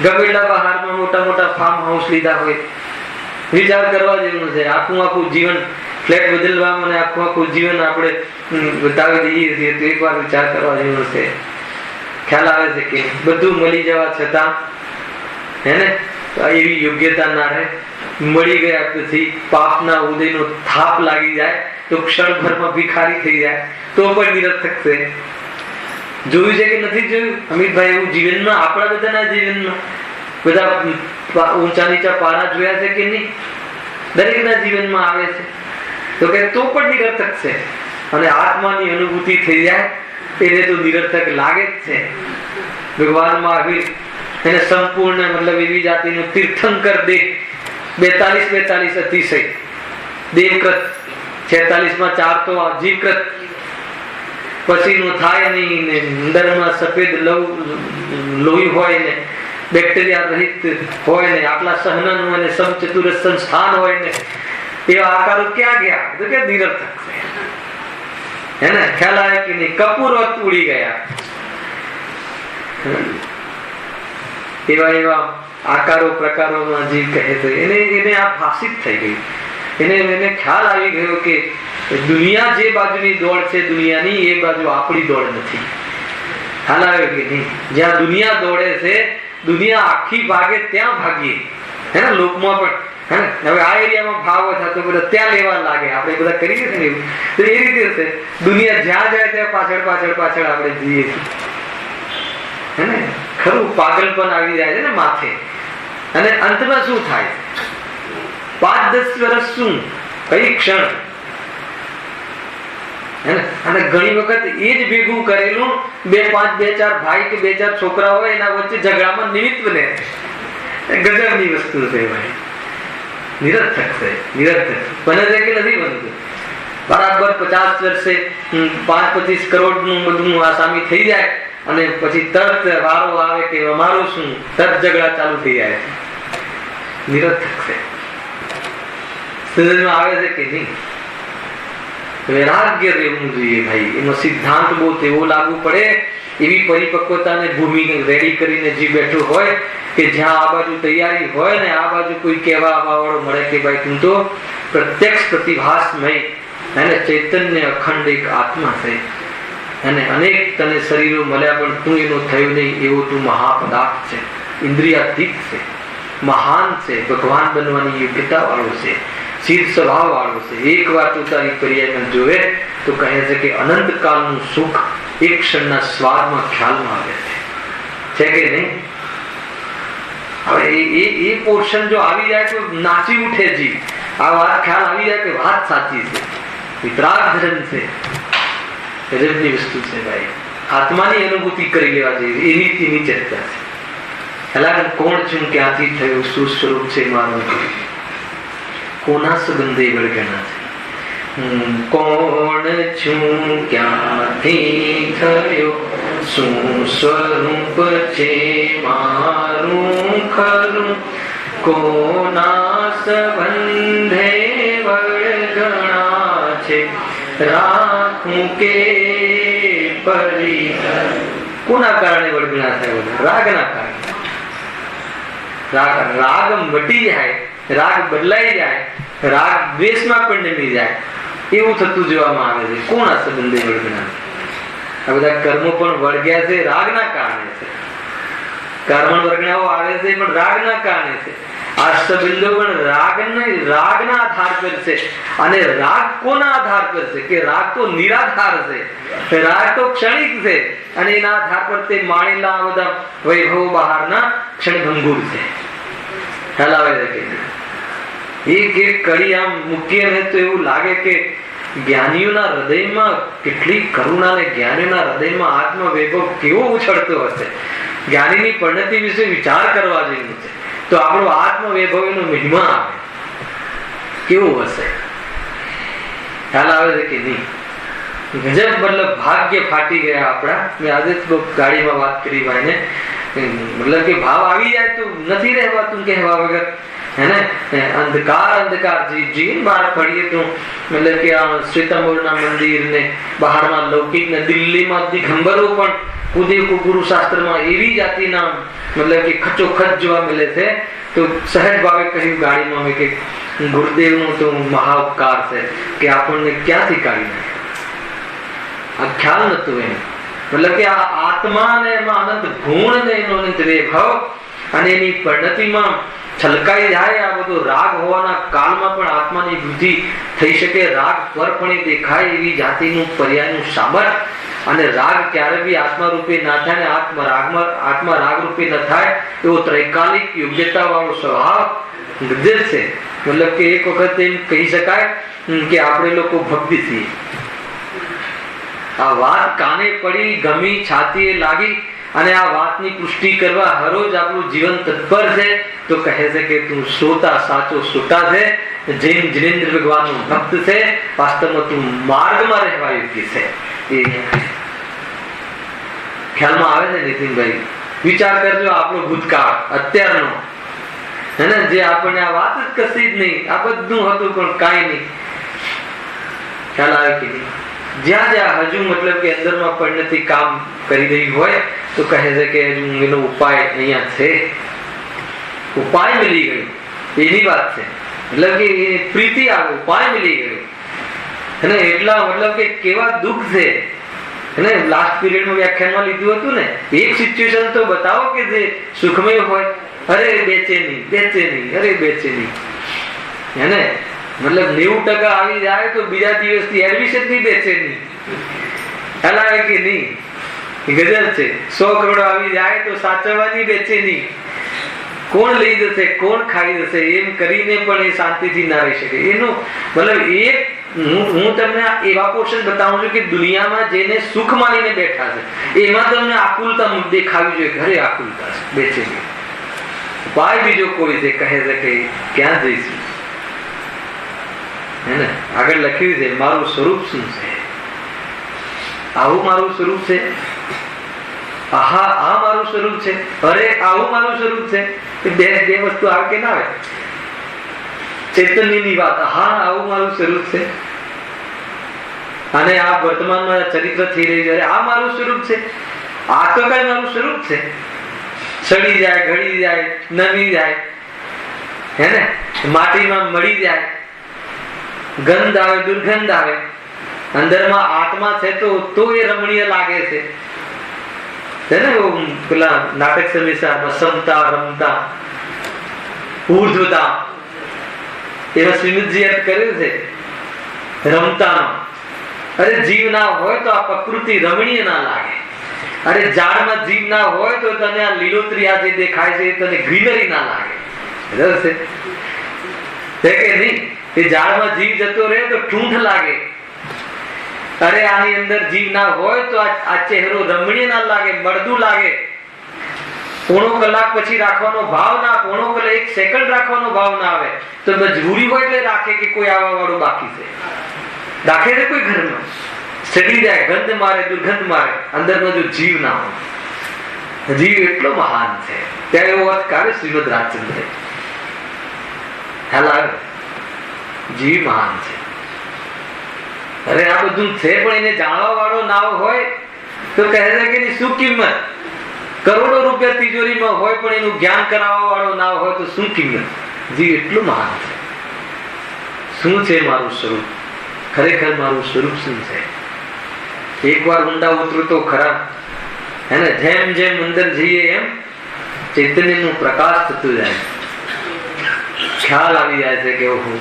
[SPEAKER 1] ગમેલા બહારમાં મોટા મોટા ફાર્મ હાઉસ લીધા હોય, વિચાર કરવા જેવું છે. આખું જીવન ફ્લેટ બદલવામાં અને આખું જીવન આપણે બતાવી દઈએ છીએ તો એકવાર વિચાર કરવા જેવું છે. ખ્યાલ આવે છે કે બધું મળી જવા છતાં, હે ને? એવી યોગ્યતા ના રહે. મળી ગયા પછી પાપના ઉદયનો થાપ લાગી જાય તો ક્ષણભરમાં ભિખારી થઈ જાય તો પણ નિરર્થક છે. જોયું છે કે નથી જોયું અમિતભાઈ? એવું જીવનમાં, આપણા બધાના જીવનમાં બધા ઊંચા નીચા પારા જોયા છે કે નહીં? દરેકના જીવનમાં આવે છે. તો કે તો પણ નિરર્થક છે. અને આત્માની અનુભૂતિ થઈ જાય એને તો નિરર્થક લાગે જ છે. ભગવાન મહાવીર એને સંપૂર્ણ મતલબ એવી જાતિનું તીર્થંકર દેહ, 42 અતિશય દેવકૃત, 46 માં 4 તો જીવકૃત, પછીનું થાય નહીં ને અંદરમાં સફેદ લોહી હોય ને બેક્ટેરિયા રહિત હોય ને આટલા સહનન હોય ને સમચતુરસ સંસ્થાન હોય ને એવા આકારો ક્યાં ગયા? તો કે નિરર્થક છે. હે ને? ખ્યાલ આવે કે નહીં? કપૂરવત ઉડી ગયા. એવા આકારો પ્રકારોમાં જીવ કહે તો એને આ ફાસિત થઈ ગઈ. એને ખ્યાલ આવી ગયો કે દુનિયા જે બાજુની દોડ છે દુનિયાની, એ બાજુ આપણી દોડ નથી. ખ્યાલ આવ્યો કે નહીં? જ્યાં દુનિયા દોડે છે, દુનિયા આખી ભાગે ત્યાં ભાગીએ. હે ને? લોકમાં પણ હે ને? હવે આ એરિયામાં ભાવ થતો બધા ત્યાં લેવા લાગે. આપણે બધા કરીએ છીએ ને એવું. તો એ રીતે છે દુનિયા જ્યાં જાય ત્યાં પાછળ આપણે જઈએ છીએ. હે ને? ખરું પાગલપન આવી જાય છે ને માથે. અને અંતમાં શું થાય? 5-10 વર્ષ શું, કઈ ક્ષણ. અને ઘણી વખત એ જ ભેગું કરેલું 2-4 ભાઈ કે 2-4 છોકરા હોય એના વચ્ચે ઝઘડામાં નિમિત્ત બને. ગજબની વસ્તુ છે ભાઈ. નિરર્થક છે. નિરર્થક બને છે કે નથી બનતું? બરાબર 50 વર્ષે 5-25 કરોડ નું બધું આસામી થઈ જાય અને પછી તરત વારો આવે કે અમારું શું, તરત ઝઘડા ચાલુ થઈ જાય. નિરર્થક છે. સમજમાં આવે છે કે નહીં? વૈરાગ્ય રહેવું જોઈએ ભાઈ. એનો સિદ્ધાંત બહુ તેવો લાગુ પડે, એવી પરિપક્વતાને ભૂમિ રેડી કરીને જે બેઠું હોય કે જ્યાં આ બાજુ તૈયારી હોય ને આ બાજુ કોઈ કહેવા આવવાવાળો મળે કે ભાઈ તું તો પ્રત્યક્ષ પ્રતિભાસમય અને ચૈતન્ય અખંડ એક આત્મા છે અને અનેક તને શરીરો મળ્યા પણ તું એનો થયો નહીં, એવો તું મહાપદાર્થ છે, ઇન્દ્રિયાતીત છે, મહાન છે, ભગવાન બનવાની યોગ્યતા વાળો છે, શીલ સ્વભાવ વાળો છે. એક વાર તું તારી પર્યાયમાં જોવે તો કહે છે કે અનંત કાળનું સુખ એક ક્ષણના સ્વાદમાં ખ્યાલમાં આવે છે કે નહીં? હવે એ પોર્શન જો આવી જાય તો નાચી ઉઠે જીવ. આ વાત ખ્યાલ આવી જાય કે વાત સાચી છે, વિતરાગ ધર્મ છે, ગજબની વસ્તુ છે ભાઈ. આત્માની અનુભૂતિ કરી લેવા જેવી એની ચર્ચા છે. પહેલા કોણ છું, ક્યાંથી થયું, શું સ્વરૂપ છે મારું, કોના સંબંધે વળગણા છે. કોણ છું, ક્યાંથી થયો, શું સ્વરૂપ છે મારું ખરું, કોના સંબંધે વળગણા છે, રાખું કે પરિહર. કોના કારણે વળગણા થયો? રાગના કારણે. રાગ મટી જાય, રાગ બદલાઈ જાય, રાગ દ્વેષમાં પણ નમી જાય, એવું થતું જોવામાં આવે છે. કોના સંબંધે વળગણા? આ બધા કર્મો પણ વળગ્યા છે રાગના કારણે છે. કર્મ વળગણાઓ આવે છે પણ રાગના કારણે છે. આ સંબંધો પણ રાગના આધાર પર છે. અને રાગ કોના આધાર પર છે? કે રાગ તો નિરાધાર છે, રાગ તો ક્ષણિક છે અને એના આધાર પર તે માણેલા બધા વૈભવો બહારના ક્ષણભંગુર છે. ખ્યાલ આવે છે કે એક કડી આમ મૂકીએ ને તો એવું લાગે કે જ્ઞાનીઓના હૃદયમાં કેટલી કરુણા ને જ્ઞાનીઓના હૃદયમાં આત્મ વૈભવ કેવો ઉછળતો હશે. જ્ઞાનીની પરિણતિ વિશે વિચાર કરવા જેવું છે. તો આપણો આત્મ વૈભવ એનો મહિમા આવે કેવું હશે? ખ્યાલ આવે છે કે નહીં? ગજબ મતલબ ભાગ્ય ફાટી ગયા આપણા. મેં આજે ગાડીમાં વાત કરી ભાઈને, મતલબ કે ભાવ આવી જાય તો નથી રહેવાતું કહેવા વગર. હે ને? અંધકાર જીવન બહાર પડીએ તો મતલબ કે આ શ્વેતાંબરના મંદિર ને બહારમાં લૌકિક ને દિલ્હીમાં દિગંબરો પણ ઉદયકુ ગુરુ શાસ્ત્રમાં એવી જાતિના મતલબ કે ખચોખચ જોવા મળે છે. તો સહેજ ભાવે કહ્યું ગાડીમાં મેં કે ગુરુદેવનો તો મહા ઉપકાર છે કે આપણને ક્યાંથી કાઢી નાખ્યા. આ ખ્યાલ નતું એમ. મતલબ કે આ આત્મા ને એમાં અનંત ગુણ ને એનો અનંત વૈભવ અને એની પરિણતિમાં છલકાઈ જાય આ બધો રાગ હોવાના કાળમાં પણ આત્માની વૃદ્ધિ થઈ શકે, રાગ પરપણે દેખાય એવી જાતિનું પર્યાયનું સામર્થ્ય, અને રાગ ક્યારે બી આત્મા રૂપે ના થાય ને આત્મા રાગ રૂપે ન થાય એવો ત્રૈકાલિક યોગ્યતા વાળો સ્વભાવ નિર્દેશ છે. મતલબ કે એક વખત એમ કહી શકાય કે આપણે લોકો ભક્તિ છીએ. આ વાત કાને પડી, ગમી, છાતીએ લાગી અને આ વાતની પુષ્ટિ કરવા હરોજ આપણું જીવન તત્પર છે, તો કહે છે કે તું શ્રોતા, સાચો શ્રોતા છે, જૈન જિનેન્દ્ર ભગવાનનો ભક્ત છે, વાસ્તવમાં તું માર્ગમાં રહેવા યોગ્ય છે. એ ખ્યાલમાં આવે છે નીતિનભાઈ? વિચાર કરજો આપણો ભૂતકાળ અત્યારનો, હે ને, જે આપણને આ વાત જ કશી જ નહીં, આ બધું હતું પણ કાંઈ નહીં. ખ્યાલ આવે કે નહીં? જ્યાં જ્યાં હજુ મતલબ કે અંદરમાં પરિણતિ કામ કરી રહી હોય તો કહે છે કે હજુ એનો ઉપાય અહીંયા છે, ઉપાય મળી ગયો, એની વાત છે. મતલબ કે પ્રીતિ આવે, ઉપાય મળી ગયો, અને એટલા મતલબ કે કેવા દુઃખ છે. અને લાસ્ટ પીરિયડમાં વ્યાખ્યાનમાં લીધું હતું ને, એક સિચ્યુએશન તો બતાવો કે જે સુખમય હોય. અરે બેચેની, બેચેની, અરે બેચેની, હે ને, મતલબ 90% આવી જાય તો બીજા દિવસથી એડમિશન ની બેચેની. ખ્યાલ આવે કે નહીં? ગજબ છે. 100 કરોડ આવી જાય તો સાચવવાની બેચેની, કોણ લઈ જશે, કોણ ખાઈ જશે, એમ કરીને પણ એ શાંતિથી ના રહી શકે. એનું મતલબ એક હું તમને એવા પોર્શન બતાવું છું કે દુનિયામાં જેને સુખ માનીને બેઠા છે એમાં તમને આકુલતા દેખાવી જોઈએ. ઘરે આકુલતા છે, બેચેની. ઉપાય બીજો કોઈ છે, કહે છે કે ક્યાં જઈશું, હે ને. આગળ લખ્યું છે મારું સ્વરૂપ શું છે, આવું મારું સ્વરૂપ છે, આહા આ મારું સ્વરૂપ છે, અરે આવું મારું સ્વરૂપ છે. બે વસ્તુ આવે કે ના આવે? ચૈતન્યની વાત, હા આવું મારું સ્વરૂપ છે, અને આ વર્તમાનમાં ચરિત્ર થઈ રહ્યું છે, આ મારું સ્વરૂપ છે. આ તો કઈ મારું સ્વરૂપ છે, સડી જાય, ઘડી જાય, નમી જાય, હે ને, માટીમાં મળી જાય, ગંધ આવે, દુર્ગંધ આવે, અંદરમાં આત્મા છે તો એ રમણીય લાગે છે, હે ને. પેલા નાટક સમીસા રસમતા, રમતા, ઉર્ધ્વતા, એમાં શ્રીમદજી અર્થ કર્યું છે રમતાનો. અરે જીવ ના હોય તો આ પ્રકૃતિ રમણીય ના લાગે. અરે ઝાડમાં જીવ ના હોય તો તને આ લીલોતરી આ જે દેખાય છે તને ગ્રીનરી ના લાગે. કે નહીં? એ ઝાડમાં જીવ જતો રહે તો ઠૂંઠ લાગે. અરે આની અંદર જીવ ના હોય તો આ ચહેરો રમણીય ના લાગે, મળદું લાગે. પોણો કલાક પછી રાખવાનો ભાવ ના, પોણો કલાક 1 સેકન્ડ રાખવાનો ભાવ ના આવે. તો મજબૂરી હોય એટલે રાખે કે કોઈ આવવા વાળું બાકી છે, રાખે છે કોઈ ઘરમાં. સડી જાય, ગંધ મારે, દુર્ગંધ મારે, અંદરમાં જો જીવ ના હોય. જીવ એટલો મહાન છે. ત્યારે એવો અર્થ કાઢે શ્રીમદ રાજચંદ્ર. ખ્યાલ આવે? જીવ મહાન છે. અરે આ બધું છે પણ એને જાણવા વાળો ના હોય તો કહે છે કે શું કિંમત? કરોડો રૂપિયા તિજોરીમાં હોય પણ એનું જ્ઞાન કરાવવા વાળો ના હોય તો શું કિંમત? જીવ એટલું મહાન છે. શું છે મારું સ્વરૂપ? ખરેખર મારું સ્વરૂપ શું છે? એકવાર ઊંડા ઉતરો તો ખરા, હે ને. જેમ જેમ અંદર જઈએ એમ ચૈતન્યનું પ્રકાશ થતું જાય, ખ્યાલ આવી જાય છે કે ઓહો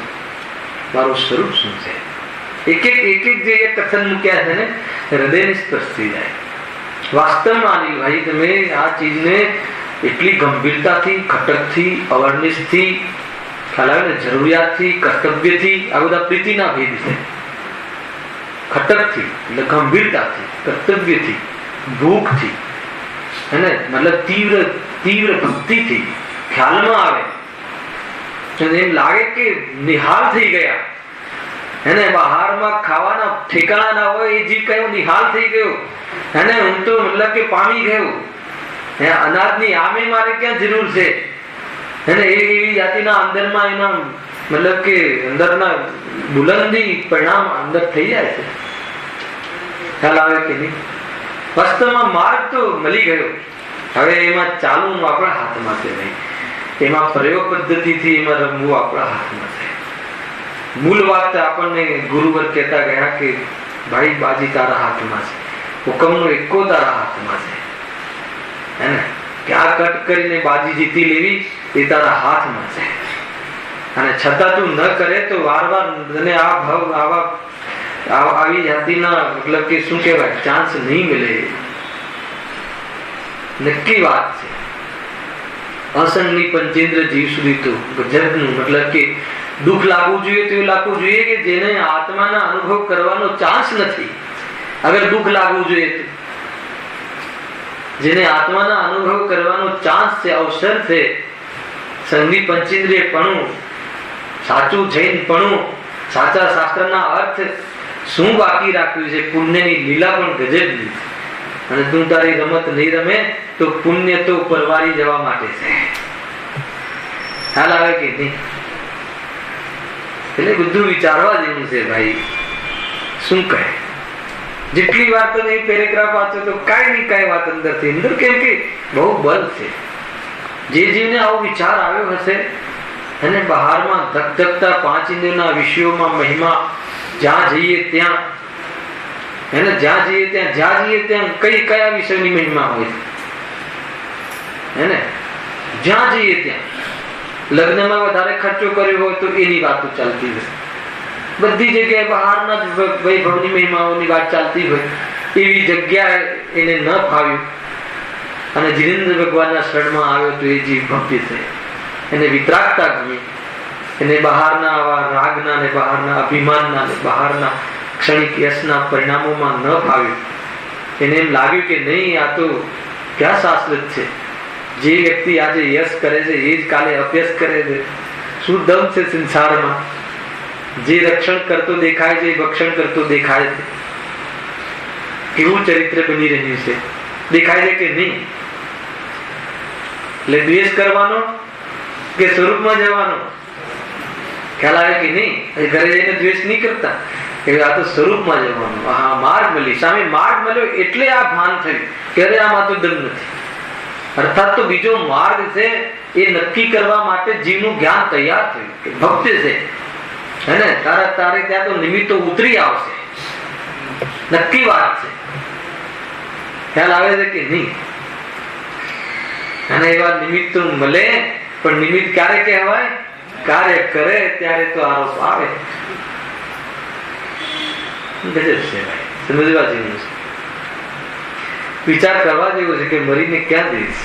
[SPEAKER 1] મારું સ્વરૂપ શું છે. એક એક જે કથન મૂક્યા છે ને, હૃદયને સ્પર્શ થઈ જાય. વાસ્તવમાં અનિલભાઈ તમે આ ચીજને એટલી ગંભીરતાથી, ખટકથી, અવેરનેસથી, ખ્યાલ આવે ને, જરૂરિયાતથી, કર્તવ્યથી, આ બધા પ્રીતિના ભેદ છે. ખટકથી એટલે ગંભીરતાથી, કર્તવ્યથી, ભૂખથી, અને મતલબ તીવ્ર ભક્તિથી ખ્યાલમાં આવે. એમ લાગે કે નિહાલ થઈ ગયા, એને બહારમાં ખાવાના ઠેકાણા ના હોય, એ જીવ કયો નિહાલ થઈ ગયો, અને હું તો મતલબ કે પામી ગયો. અનાજની આમે મારે ક્યાં જરૂર છે, એને એવી જાતિના અંદરમાં એના મતલબ કે અંદરના બુલંદી પરિણામ અંદર થઈ જાય છે. ખ્યાલ આવે કે નહીં? વાસ્તવમાં માર્ગ તો મળી ગયો, હવે એમાં ચાલવું આપણા હાથમાં છે નહીં. એમાં પ્રયોગ પદ્ધતિથી એમાં રમવું આપણા હાથમાં છે. મૂળ વાત આપણને ગુરુવર કહેતા ગયા કે ભાઈ બાજી તારા હાથમાં છે, હુકમનો એકો તારા હાથમાં છે, હે ને. કે આ કટ કરીને બાજી જીતી લેવી એ તારા હાથમાં છે, અને છતાં તું ન કરે તો વારવાર તને આ ભાવ આવી જાતિના મતલબ કે શું કહેવાય ચાન્સ નહીં મળે. નક્કી વાત છે. અસંગની પંચેન્દ્ર જીવ સુધી તો ગજબનું, મતલબ કે દુઃખ લાગવું જોઈએ તો એવું લાગવું જોઈએ કે જેને આત્માના અનુભવ કરવાનો ચાન્સ નથી. અગર દુઃખ લાગવું જોઈએ તો જેને આત્માના અનુભવ કરવાનો ચાન્સ છે, અવસર છે, સંગી પંચેન્દ્રિય પણ સાચું જૈન પણ સાચા શાસ્ત્રના અર્થ શું બાકી રાખ્યું છે? પુણ્યની લીલા પણ ગજબની. અને તું તારી રમત નહીં રમે તો પુણ્ય તો પરવારી જવા માટે છે. ખ્યાલ આવે કે નહીં? એટલે બધું વિચારવા જેવું છે ભાઈ. શું કહે? જેટલી વાર તો નહીં પેરેગ્રાફ વાંચો તો કાંઈ નહીં કાંઈ વાત અંદરથી અંદર, કેમ કે બહુ બળ છે. જે જીવને આવો વિચાર આવ્યો હશે અને બહારમાં ધકધકતા પાંચ ઇન્દ્રિયોના વિષયોમાં મહિમા, જ્યાં જઈએ ત્યાં જ્યાં જઈએ ત્યાં કયા વિષયની મહિમા હોય છે, જ્યાં જઈએ ત્યાં લગ્નમાં વધારે ખર્ચો કર્યો હોય તો એની વાતો ચાલતી હોય, બધી જગ્યાએ બહારના વૈભવની મહિમાઓની વાત ચાલતી હોય. એવી જગ્યાએ એને ન ફાવ્યું અને જીનેન્દ્ર ભગવાનના શરણમાં આવ્યો તો એ જીવ ભક્તિ છે. એને વિતરાગતા ગમી, એને બહારના આવા રાગના ને બહારના અભિમાનના ને બહારના ક્ષણિક યશના પરિણામોમાં ન ફાવ્યું. એને એમ લાગ્યું કે નહીં, આ તો ક્યાં શાશ્વત છે. જે વ્યક્તિ આજે યશ કરે છે એ જ કાલે અભ્યાસ કરે છે. શું દમ છે સંસારમાં? જે રક્ષણ કરતો દેખાય છે એ ભક્ષણ કરતો દેખાય છે. કેવું ચરિત્ર બની રહ્યું છે દેખાય છે કે નહીં? એટલે દ્વેષ કરવાનો કે સ્વરૂપમાં જવાનો? ખ્યાલ આવે કે નહીં? ઘરે જઈને દ્વેષ નહીં કરતા, આ તો સ્વરૂપમાં જવાનું. હા, માર્ગ મળી, સામે માર્ગ મળ્યો એટલે આ ભાન થયું કે અરે આમાં તો દમ નથી. અર્થાત તો બીજો માર્ગ છે એ નક્કી કરવા માટે જીવનું જ્ઞાન તૈયાર થયું કે ભક્તિ છે, હે તારે ત્યાં તો નિમિત્તો ઉતરી આવશે. નક્કી વાત છે. ખ્યાલ આવે છે કે નહીં? અને એવા નિમિત્તો મળે, પણ નિમિત્ત ક્યારે કહેવાય? કાર્ય કરે ત્યારે તો આરોપ આવે. ગજબ છે ભાઈ, સમજવા જેવું છે. વિચાર કરવા જેવું છે કે મરીને ક્યાં જઈશ,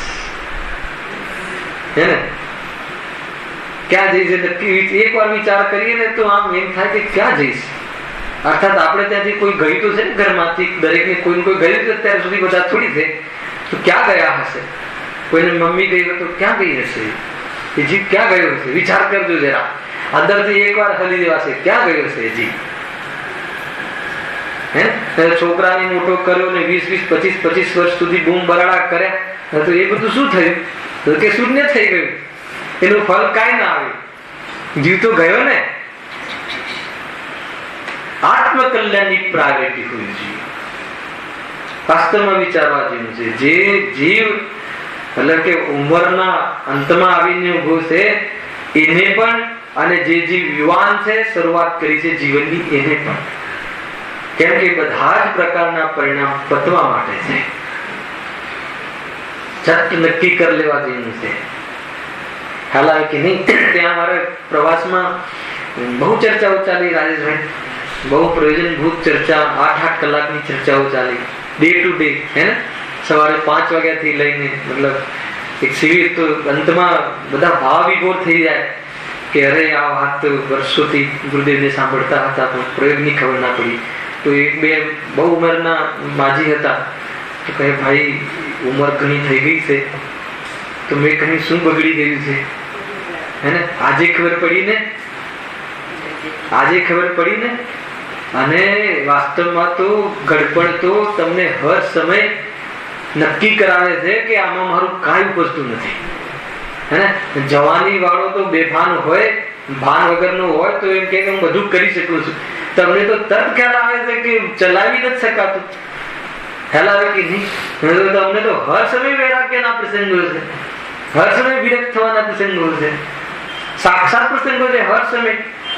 [SPEAKER 1] હે ને? ક્યાં જઈશ? એક વાર વિચાર કરીએ ને તો આમ એમ થાય કે ક્યાં જઈશ. અર્થાત આપણે ત્યાંથી કોઈ ગયું તો છે ને, ઘરમાંથી દરેકને કોઈ કોઈ ગયું તો અત્યાર સુધી બધા થોડી છે, તો ક્યાં ગયા હશે? કોઈને મમ્મી ગઈ હોય તો ક્યાં ગઈ હશે? એ જીવ ક્યાં ગયો હશે? વિચાર કરજો જરા, અંદરથી એક વાર હલી દેવાશે, ક્યાં ગયો હશે એ જીવ? છોકરાને મોટો કર્યો ને 20-25 વર્ષ સુધી બૂમ બરાડા કર્યા તો એ બધું શું થયું? તો કે શૂન્ય થઈ ગયું. એનું ફળ કાંઈ ના આવ્યું. જીવ તો ગયો ને. આત્મકલ્યાણની પ્રાયોરિટી હોય જીવ. વાસ્તવમાં વિચારવા જેવું છે. જે જીવ એટલે કે ઉંમરના અંતમાં આવીને ઉભો છે એને પણ, અને જે જીવ યુવાન છે, શરૂઆત કરી છે જીવનની, એને પણ. કેમ કે બધા જ પ્રકારના પરિણામ પતવા માટે છે. છત નક્કી કરી લેવા જેવું છે. ખ્યાલ આવે કે નહીં? ત્યાં મારા પ્રવાસમાં બહુ ચર્ચાઓ ચાલી રાજેશભાઈ, બહુ પ્રયોજનભૂત ચર્ચા, 8-8 કલાકની ચર્ચાઓ ચાલી, ડે ટુ ડે, હે ને? સવારે 5 વાગ્યાથી લઈને, મતલબ એક શિબિર તો અંતમાં બધા ભાવ વિભોર થઈ જાય કે અરે આ વાત તો વર્ષોથી ગુરુદેવને સાંભળતા હતા પણ પ્રયોગની ખબર ના પડી. તો એક બે બહુ ઉંમરના માજી હતા, તો કહે ભાઈ ઉંમર ઘણી થઈ ગઈ છે, તો મેં કહ્યું શું બગડી ગયું છે, હે ને? આજે ખબર પડી ને, આજે ખબર પડી ને. અને વાસ્તવમાં તો ગડપણ તો તમને હર સમય નક્કી કરાવે છે કે આમાં મારું કાંઈ ઉપજતું નથી, હે ને? જવાની વાળો તો બેભાન હોય, ભાન વગરનો હોય તો એમ કે હું બધું કરી શકું છું. તમને તો તરત ખ્યાલ આવે છે કે ચલાવી નથી શકાતું. ખ્યાલ આવે કે નહીં? તમને તો હર સમય વૈરાગ્યના પ્રસંગો છે, હર સમય વિરક્ત થવાના પ્રસંગો છે, સાક્ષાત પ્રસંગો છે. હર સમય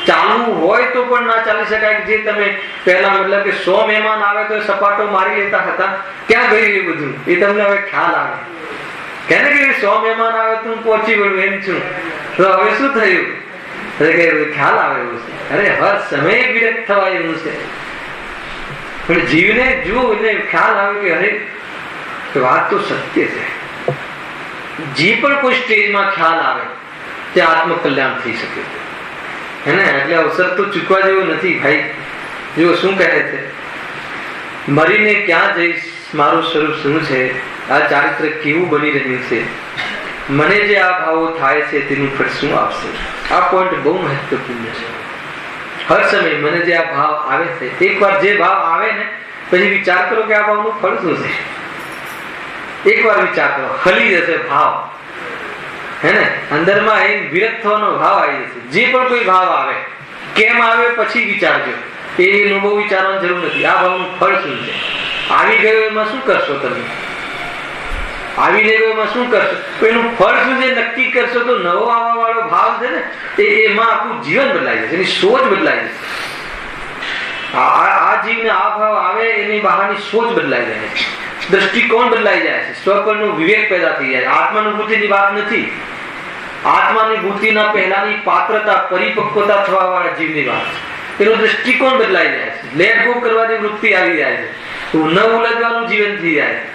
[SPEAKER 1] ચાલવું હોય તો પણ ના ચાલી શકાય. જે તમે પહેલા મતલબ કે 100 મહેમાન આવે તો સપાટો મારી લેતા હતા, ક્યાં ગયું એ બધું? એ તમને હવે ખ્યાલ આવે. કે 100 મહેમાન આવે તો હું પહોંચી વળું એમ છું, તો હવે શું થયું? ખ્યાલ આવે એવું છે, અરે હર સમયે વિરક્ત થવાય એવું છે. પણ જીવને જુઓ એટલે ખ્યાલ આવે કે અરે વાત તો સત્ય છે. જે પણ કોઈ સ્ટેજમાં ખ્યાલ આવે તે આત્મકલ્યાણ થઈ શકે છે, હે ને? એટલે અવસર તો ચૂકવા જેવો નથી ભાઈ. જો શું કહે છે, મરીને ક્યાં જઈશ, મારું સ્વરૂપ શું છે, આ ચારિત્ર કેવું બની રહ્યું છે, મને જે આ ભાવો થાય છે તેનું ફળ શું આવશે? આ પોઈન્ટ બહુ મહત્વપૂર્ણ છે. હર સમય મને જે આ ભાવ આવે છે, એકવાર જે ભાવ આવે ને પછી વિચાર કરો કે આ ભાવનું ફળ શું છે. એકવાર વિચાર કરો, હલી જશે ભાવ, હે ને? અંદરમાં એ વિરક્ત થવાનો ભાવ આવી જશે. જે પણ કોઈ ભાવ આવે, કેમ આવે પછી વિચારજો, એનું બહુ વિચારવાની જરૂર નથી. આ ભાવનું ફળ શું છે? આવી ગયો એમાં શું કરશો તમે? આવી ગયો એમાં શું કરશો? એનું ફળ શું છે નક્કી કરશો તો નવો આવવા વાળો ભાવ છે ને, એમાં આખું જીવન બદલાઈ જશે, એની સોચ બદલાઈ જશે. આ જીવને આ ભાવ આવે એની બહારની સોચ બદલાઈ જાય છે, દ્રષ્ટિકોણ બદલાઈ જાય છે, સ્વપરનો વિવેક પેદા થઈ જાય. આત્માનુભૂતિની વાત નથી, આત્માનુભૂતિના પહેલાની પાત્રતા, પરિપક્વતા થવા વાળા જીવની વાત છે. એનો દ્રષ્ટિકોણ બદલાઈ જાય છે, લેટ ગો કરવાની વૃત્તિ આવી જાય છે, ન ઉલझવાનું જીવન થઈ જાય છે.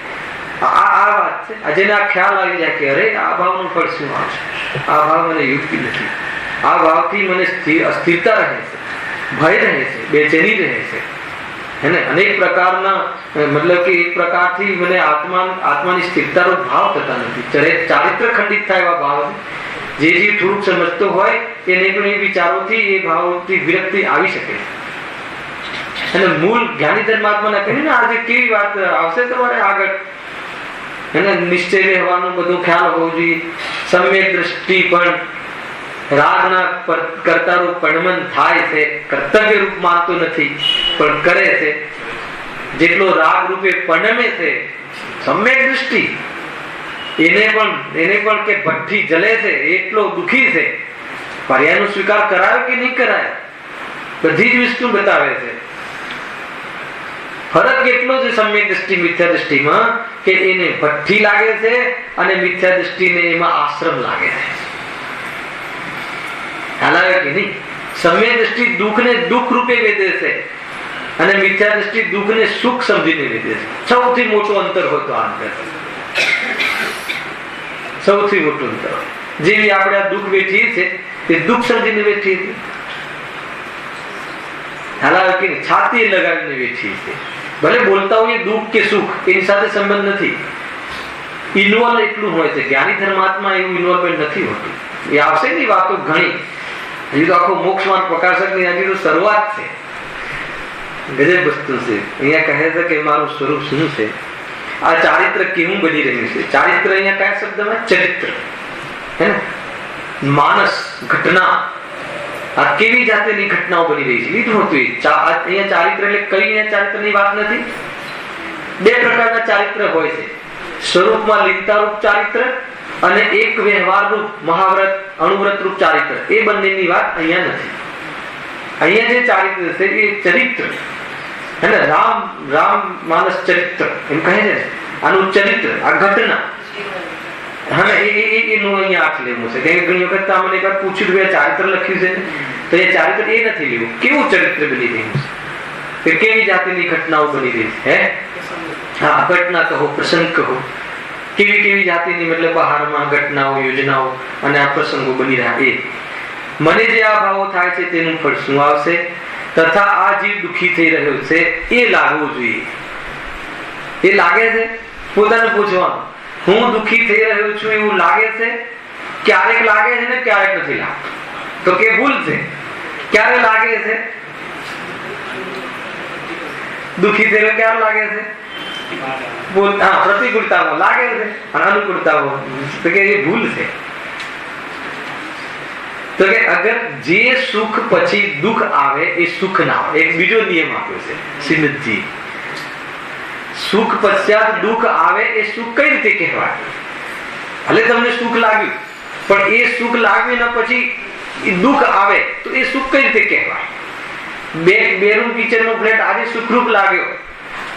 [SPEAKER 1] આ વાત છે. જેને આ ખ્યાલ આવી જાય કે અરે આ ભાવનું ફળ શું આવશે, આ ભાવ મને યુક્તિ નથી, આ ભાવથી મને અસ્થિરતા રહે છે, ભય રહે છે, બેચેની રહે છે, હે ને? અનેક પ્રકારના મતલબ કે એક પ્રકારથી મને આત્માની સ્થિરતાનો ભાવ થતા નથી. ચારિત્ર ખંડિત થાય એવા ભાવ જે થોડુંક સમજતો હોય એને પણ એ વિચારોથી, એ ભાવોથી વિરક્તિ આવી શકે. અને મૂળ જ્ઞાની ધર્માત્માને કહ્યું ને આજે કેવી વાત આવશે તમારે આગળ, એને નિશ્ચય રહેવાનું બધું ખ્યાલ હોવો જોઈએ. સમ્યક દ્રષ્ટિ પણ રાગના કર્તા રૂપ પણમન થાય છે, કર્તવ્ય રૂપ માનતો નથી પણ કરે છે. જેટલો રાગ રૂપે પણમે છે સમ્યક દ્રષ્ટિ, એને પણ કે ભઠ્ઠી જલે છે એટલો દુખી છે. પર્યાયનો સ્વીકાર કરાયો કે નહીં કરાયો, બધી જ વસ્તુ બતાવે છે. ફરક એટલો છે સમ્યક દ્રષ્ટિ મિથ્યા દ્રષ્ટિમાં કે એને ભઠ્ઠી લાગે છે અને મિથ્યા દ્રષ્ટિને એમાં આશ્રમ લાગે છે. હાલાવે કે નહીં? સમ્યક દ્રષ્ટિ દુઃખને દુઃખ રૂપે વેદે છે અને મિથ્યા દ્રષ્ટિ દુઃખને સુખ સમજીને વેદે છે. સૌથી મોટું અંતર હોય તો આ અંતર, સૌથી મોટું અંતર. જેવી આપણે આ દુઃખ વેઠીએ છીએ તે દુઃખ સમજીને વેઠીએ છીએ. હાલાવે કે છાતી લગાવીને વેઠીએ છીએ. ભલે બોલતા હોઈએ દુઃખ કે સુખ એની સાથે સંબંધ નથી, ઇન્વોલ્વ એટલું હોય છે. જ્ઞાની ધર્માત્મા એવું ઇન્વોલ્વમેન્ટ નથી હોતું. એ આવશે ને વાતો ઘણી, હજી તો આખો મોક્ષ માર્ગ પ્રકાશકની હજી તો શરૂઆત છે. ગજબ વસ્તુ છે. અહીંયા કહે છે કે મારું સ્વરૂપ શું છે, આ ચારિત્ર કેવું બની રહ્યું છે. ચારિત્ર અહીંયા કયા શબ્દમાં? ચરિત્ર, હે ને? માનસ, ઘટના, આ કેવી જાતની ઘટનાઓ બની રહી છે લીધું હતું. અહીંયા ચારિત્ર એટલે કઈ અહીંયા ચારિત્રની વાત નથી. બે પ્રકારના ચારિત્ર હોય છે, સ્વરૂપમાં લીનતા રૂપ ચારિત્ર અને એક વ્યવહાર રૂપ મહાવ્રત અણુવ્રત રૂપ ચારિત્ર. એ બંનેની વાત અહીંયા નથી. અહીંયા જે ચારિત્ર છે એ ચરિત્ર, હે ને? રામ માનસ ચરિત્ર એમ કહે છે. આનું ચરિત્ર, આ ઘટના, હા એનું અહીંયા આઠ લેવું છે. ઘણી વખત મને એક વાર પૂછ્યું કે ચારિત્ર લખ્યું છે તો એ ચારિત્ર એ નથી લેવું. કેવું ચરિત્ર બની રહ્યું છે, કેવી જાતિની ઘટનાઓ બની રહી છે, હા ઘટના કહો, પ્રસંગ કહો, કેવી જાતિની મતલબ બહારમાં ઘટનાઓ, યોજનાઓ અને આ પ્રસંગો બની રહ્યા. એ મને જે આ ભાવો થાય છે તેનું ફળ શું આવશે, તથા આ જીવ દુઃખી થઈ રહ્યો છે એ લાગવું જોઈએ. એ લાગે છે, પોતાને પૂછવાનું, હું દુઃખી થઈ રહ્યો છું એવું લાગે છે? ક્યારેક લાગે છે ને ક્યારેક નથી લાગતું, તો કે ભૂલ છે. ક્યારે લાગે છે દુઃખી થયેલો, ક્યારે લાગે છે? પ્રતિકૂળતામાં લાગે છે અને અનુકૂળતામાં, તો કે એ ભૂલ છે. તો કે અગર જે સુખ પછી દુઃખ આવે એ સુખ ના આવે. એક બીજો નિયમ આપ્યો છે શ્રીમદજી, સુખ પશ્ચાત દુઃખ આવે એ સુખ કઈ રીતે કહેવાય? ભલે તમને સુખ લાગ્યું પણ એ સુખ લાગ્યું ને પછી દુઃખ આવે તો એ સુખ કઈ રીતે કહેવાય? બે રૂમ કિચનનો ફ્લેટ આજે સુખરૂપ લાગ્યો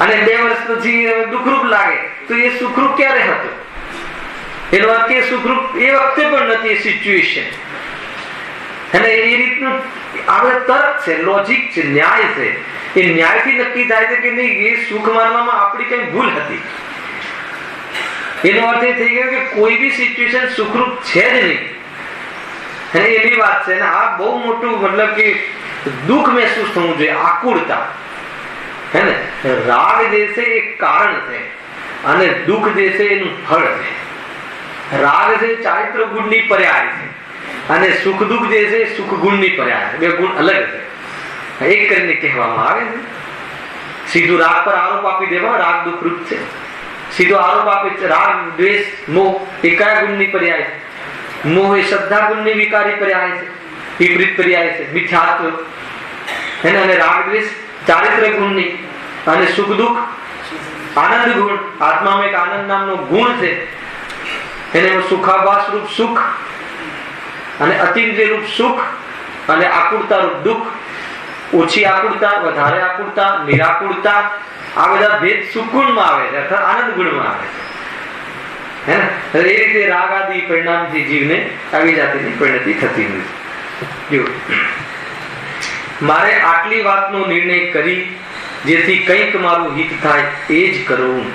[SPEAKER 1] અને 2 વર્ષ પછી દુઃખરૂપ લાગે તો એ સુખરૂપ ક્યારે હતો? એનો અર્થ એ સુખરૂપ એ વખતે પણ નથી એ સિચ્યુએશન. અને એ રીતનું આપણે તર્ક છે, લોજિક છે, ન્યાય છે. એ ન્યાયથી નક્કી થાય છે કે નહીં એ સુખ માનવામાં આપણી કઈ ભૂલ હતી. એનો અર્થ એ થઈ ગયો કે કોઈ બી સિચ્યુએશન સુખરૂપ છે જ નહીં. અને એની વાત છે. આ બહુ મોટું મતલબ કે દુઃખ મહેસૂસ થવું જોઈએ, આકુળતા. હે ને, રાગ જે છે એ કારણ છે અને દુઃખ જે છે એનું ફળ છે. રાગ છે ચારિત્ર ગુણની પર્યાય છે અને સુખ દુઃખ જે છે સુખ ગુણની પર્યાય છે. બે ગુણ અલગ છે. એક કરીને કહેવામાં આવે છે. સીધું રાગ પર આરોપ આપી દેવા રાગ દુઃખ રૂપ છે. સીધો આરોપ આપે છે રાગ દ્વેષ મોહ એ કયા ગુણની પર્યાય છે? મોહ એ શ્રદ્ધા ગુણની વિકારી પર્યાય છે, વિપરીત પર્યાય છે, મિથ્યાત્વ. અને રાગ દ્વેષ ચારિત્ર ગુણની અને સુખ દુઃખ આનંદ ગુણ. આત્મામાં એક આનંદ નામનો ગુણ છે. એને સુખાભાસ રૂપ સુખ અને અતિન્દ્રિય રૂપ સુખ અને આકુળતા રૂપ દુઃખ. ઓછી આકુળતા, વધારે આકુળતા, નિરાકુળતા, આ બધા ભેદ સુખ ગુણમાં આવે છે અથવા આનંદ ગુણમાં આવે છે. હે ને, એ રીતે રાગ આદિ પરિણામથી જીવને આવી જાતિની પરિણતિ થતી નથી. મારે આટલી વાતનો નિર્ણય કરી જેથી કંઈક મારું હિત થાય એ જ કરવું.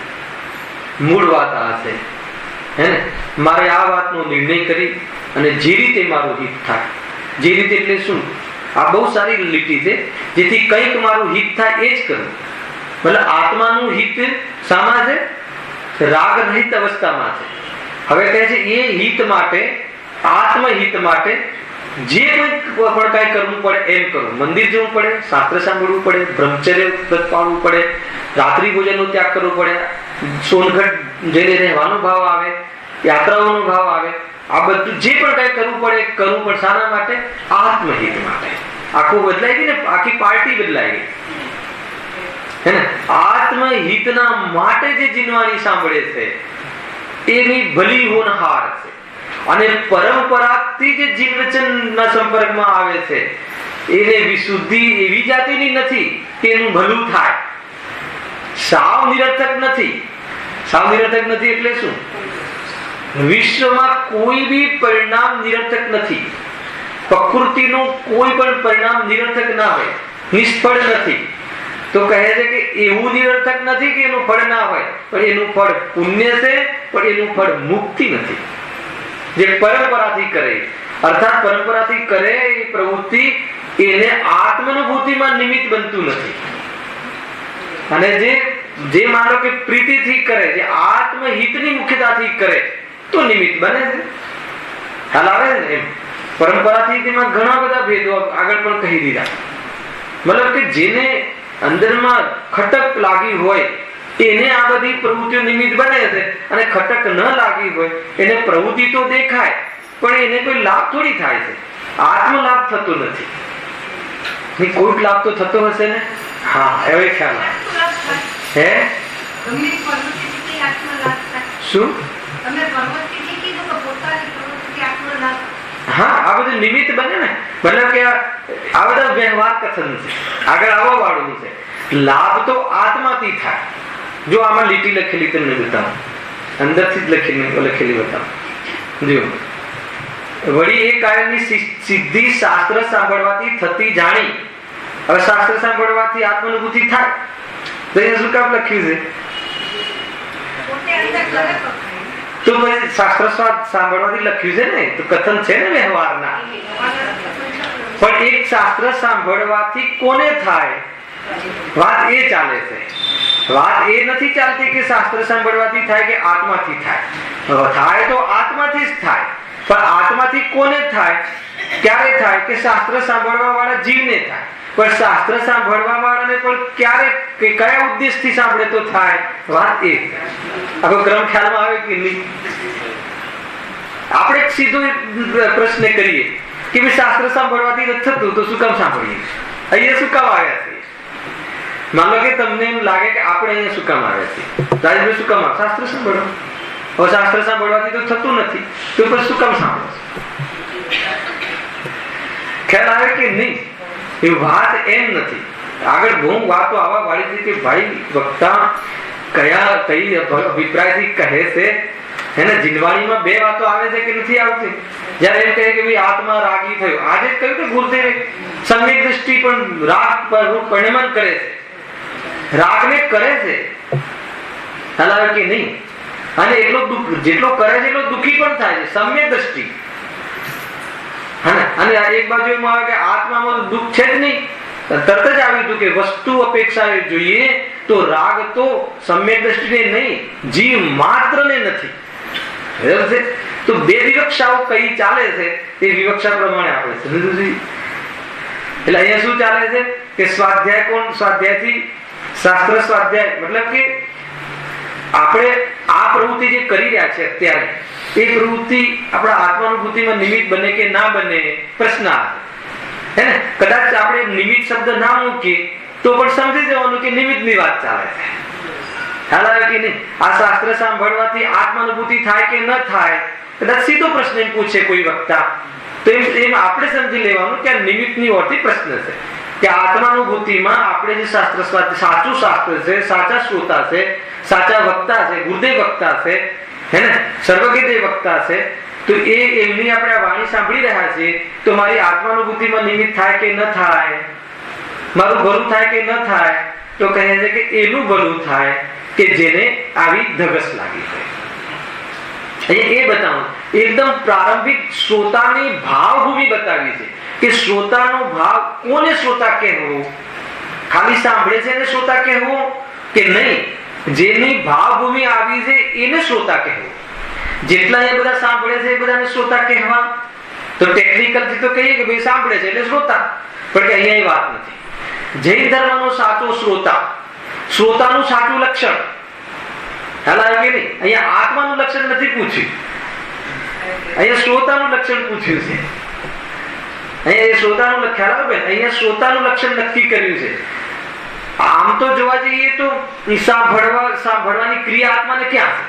[SPEAKER 1] મૂળ વાત આ છે. હે ને, મારે આ વાતનો નિર્ણય કરી અને જે રીતે મારું હિત થાય, જે રીતે એટલે શું? આ બહુ સારી લીટી છે. જેથી કંઈક મારું હિત થાય એ જ કરવું. મતલબ આત્માનું હિત શામાં છે? રાગ રહિત અવસ્થામાં છે. હવે કહે છે એ હિત માટે, આત્મહિત માટે જે કોઈ પણ કઈ કરવું પડે એમ કરવું. મંદિર જવું પડે, શાસ્ત્ર સાંભળવું પડે, બ્રહ્મચર્ય વ્રત પાળવું પડે, રાત્રિ ભોજનનો ત્યાગ કરવો પડે, સોનગઢ જઈને રહેવાનો ભાવ આવે, યાત્રાઓનો ભાવ આવે, આ બધું જે પણ કઈ કરવું પડે કરવું. પણ શાના માટે? આત્મહિત માટે. આખું બદલાઈ ગઈ ને, આખી પાર્ટી બદલાઈ ગઈ. હે ને, આત્મહિતના માટે જે જીનવાણી સાંભળે છે એની ભલી હોનહાર છે. અને પરંપરાથી જે જીન વચનના સંપર્કમાં આવે છે એને વિશુદ્ધિ એવી જાતિની નથી કે એનું ભલું થાય. સાવ નિરર્થક નથી. સાવ નિરર્થક નથી એટલે શું? વિશ્વમાં કોઈ બી પરિણામ નિરર્થક નથી. પ્રકૃતિનું કોઈ પણ પરિણામ નિરર્થક ના હોય, નિષ્ફળ નથી. તો કહે છે કે એવું નિરર્થક નથી કે એનું ફળ ના હોય, પણ એનું ફળ પુણ્ય છે, પણ એનું ફળ મુક્તિ નથી. જે પરંપરાથી કરે, અર્થાત પરંપરાથી કરે એ પ્રવૃત્તિ એને આત્માનુભૂતિમાં નિમિત્ત બનતું નથી. અને જે માનો કે પ્રીતિથી કરે, જે આત્મહિતની મુખ્યતાથી કરે તો નિમિત્ત બને છે. ખ્યાલ આવે છે એમ. પરંપરાથી તેમાં ઘણા બધા ભેદો આગળ પણ કહી દીધા. મતલબ કે જેને અંદરમાં ખટક લાગી હોય એને આ બધી પ્રવૃત્તિઓ નિમિત્ત બને છે, અને ખટક ન લાગી હોય એને પ્રવૃત્તિ તો દેખાય પણ એને કોઈ લાભ થોડી થાય છે. આત્મ લાભ થતો નથી. કોઈક લાભ તો થતો હશે ને. હા, હવે ખ્યાલ આવે. હે શું? હા, આ બધું નિમિત્ત બને ને. મતલબ કે આ બધા વ્યવહાર કથન છે, આગળ આવવા વાળું છે. લાભ તો આત્માથી થાય. જો આમાં લીટી લખેલી તમને બતાવું, અંદરથી જ લખેલી બતાવું જો. વળી એ કાયમની સિદ્ધિ શાસ્ત્ર સાંભળવાથી થતી જાણી. હવે શાસ્ત્ર સાંભળવાથી આત્માનુભૂતિ થાય તો એ શું કામ લખ્યું છે? તો પછી શાસ્ત્ર સાંભળવાથી લખ્યું છે ને, તો કથન છે ને વ્યવહારના. પણ એક શાસ્ત્ર સાંભળવાથી કોને થાય? વાત એ ચાલે છે. વાત એ નથી ચાલતી કે શાસ્ત્ર સાંભળવાથી થાય કે આત્માથી થાય. થાય તો આત્માથી જ થાય. પણ આત્માથી કોને થાય? ક્યારે થાય? કે શાસ્ત્ર સાંભળવા વાળા જીવને થાય. પણ શાસ્ત્ર સાંભળવા વાળાને પણ ક્યારે કયા ઉદ્દેશથી સાંભળે તો થાય? વાત એ. આખો ક્રમ ખ્યાલમાં આવે કે નહીં? આપણે સીધો પ્રશ્ન કરીએ કે ભાઈ શાસ્ત્ર સાંભળવાથી નથી થતું તો શું કામ સાંભળીએ? અહીંયા શું કામ આવ્યા છે? માનો કે તમને એમ લાગે કે આપણે અહીંયા શું કામ આવ્યા છીએ? રાજભાઈ શું કામ? શાસ્ત્ર સાંભળવા. હવે શાસ્ત્ર સાંભળવાથી તો થતું નથી તો પછી શું કામ સાંભળો? ખ્યાલ આવે કે નહીં? એ વાત એમ નથી. આગળ બહુ વાતો આવવા વાળી છે કે ભાઈ વક્તા કઈ અભિપ્રાયથી કહે છે એને જીનવાણીમાં બે વાતો આવે છે કે નથી આવતી? જ્યારે એમ કહે કે ભાઈ આત્મા રાગી થયો, આજે જ કહ્યું કે ગુરુદેવે સમ્યક દ્રષ્ટિ પણ રાગ પર પરિણમન કરે છે, રાગને કરે છે, હલાવે કે નહીં, અને એટલો દુઃખ જેટલો કરે છે એટલો દુઃખી પણ થાય છે, સમ્યક દ્રષ્ટિ. અને એક બાજુ એમ આવે કે આત્મામાં દુઃખ છે જ નહીં, તરત જ આવ્યું હતું કે વસ્તુ અપેક્ષા જોઈએ તો રાગ તો સમ્યક દ્રષ્ટિને નહીં, જીવ માત્રને નથી. તો બે વિવક્ષાઓ કઈ ચાલે છે એ વિવક્ષા પ્રમાણે આપણે સમજવું જોઈએ. એટલે અહીંયા શું ચાલે છે કે સ્વાધ્યાય કોણ, સ્વાધ્યાયથી શાસ્ત્ર સ્વાધ્યાય, મતલબ કે આપણે આ પ્રવૃત્તિ જે કરી રહ્યા છે અત્યારે, એ પ્રવૃત્તિ આપણા આત્માનુભૂતિમાં નિમિત્ત બને કે ના બને પ્રશ્ન આવે, હે ને? કદાચ આપણે નિમિત્ત શબ્દ ના મૂકીએ તો પણ સમજી જવાનું કે નિમિત્તની વાત ચાલે છે. ખ્યાલ આવે કે નહીં? આ શાસ્ત્ર સાંભળવાથી આત્માનુભૂતિ થાય કે ન થાય, કદાચ સીધો પ્રશ્ન એમ પૂછે કોઈ વક્તા, તો એમ આપણે સમજી લેવાનું કે આ નિમિત્તની ઓરથી પ્રશ્ન છે કે આત્માનુભૂતિમાં આપણે જે શાસ્ત્ર સાચું શાસ્ત્ર છે, સાચા શ્રોતા છે, સાચા વક્તા છે, ગુરુદેવ વક્તા છે, હે ને, સર્વજ્ઞ વક્તા છે, તો એ એમની આપણે વાણી સાંભળી રહ્યા છીએ, તો મારી આત્માનુભૂતિમાં નિમિત્ત થાય કે ન થાય, મારું ભલું થાય કે ન થાય, તો કહે છે કે એનું ભલું થાય કે જેને આવી ધગસ લાગી હોય. અહીંયા એ બતાવું, એકદમ પ્રારંભિક શ્રોતાની ભાવભૂમિ બતાવી છે કે શ્રોતાનો ભાવ, કોને શ્રોતા કહેવો, ખાલી સાંભળે છે એને શ્રોતા કહેવો કે નહીં, જેની ભાવભૂમિ આવી છે એને શ્રોતા કહેવો. જેટલા એ બધા સાંભળે છે એ બધાને શ્રોતા કહેવા, તો ટેકનિકલથી તો કહીએ કે ભાઈ સાંભળે છે એટલે શ્રોતા, પણ કે અહીંયા એ વાત નથી. જૈન ધર્મનો સાચો શ્રોતા, શ્રોતાનું સાચું લક્ષણ, ખ્યાલ આવે કે નહીં? અહીંયા આત્માનું લક્ષણ નથી પૂછ્યું, અહીંયા શ્રોતાનું લક્ષણ પૂછ્યું છે. અહીંયા શ્રોતાનું ખ્યાલ આવે, અહીંયા શ્રોતાનું લક્ષણ નક્કી કર્યું છે. આમ તો જોવા જઈએ તો સાંભળવાની ક્રિયા આત્માને ક્યાં છે?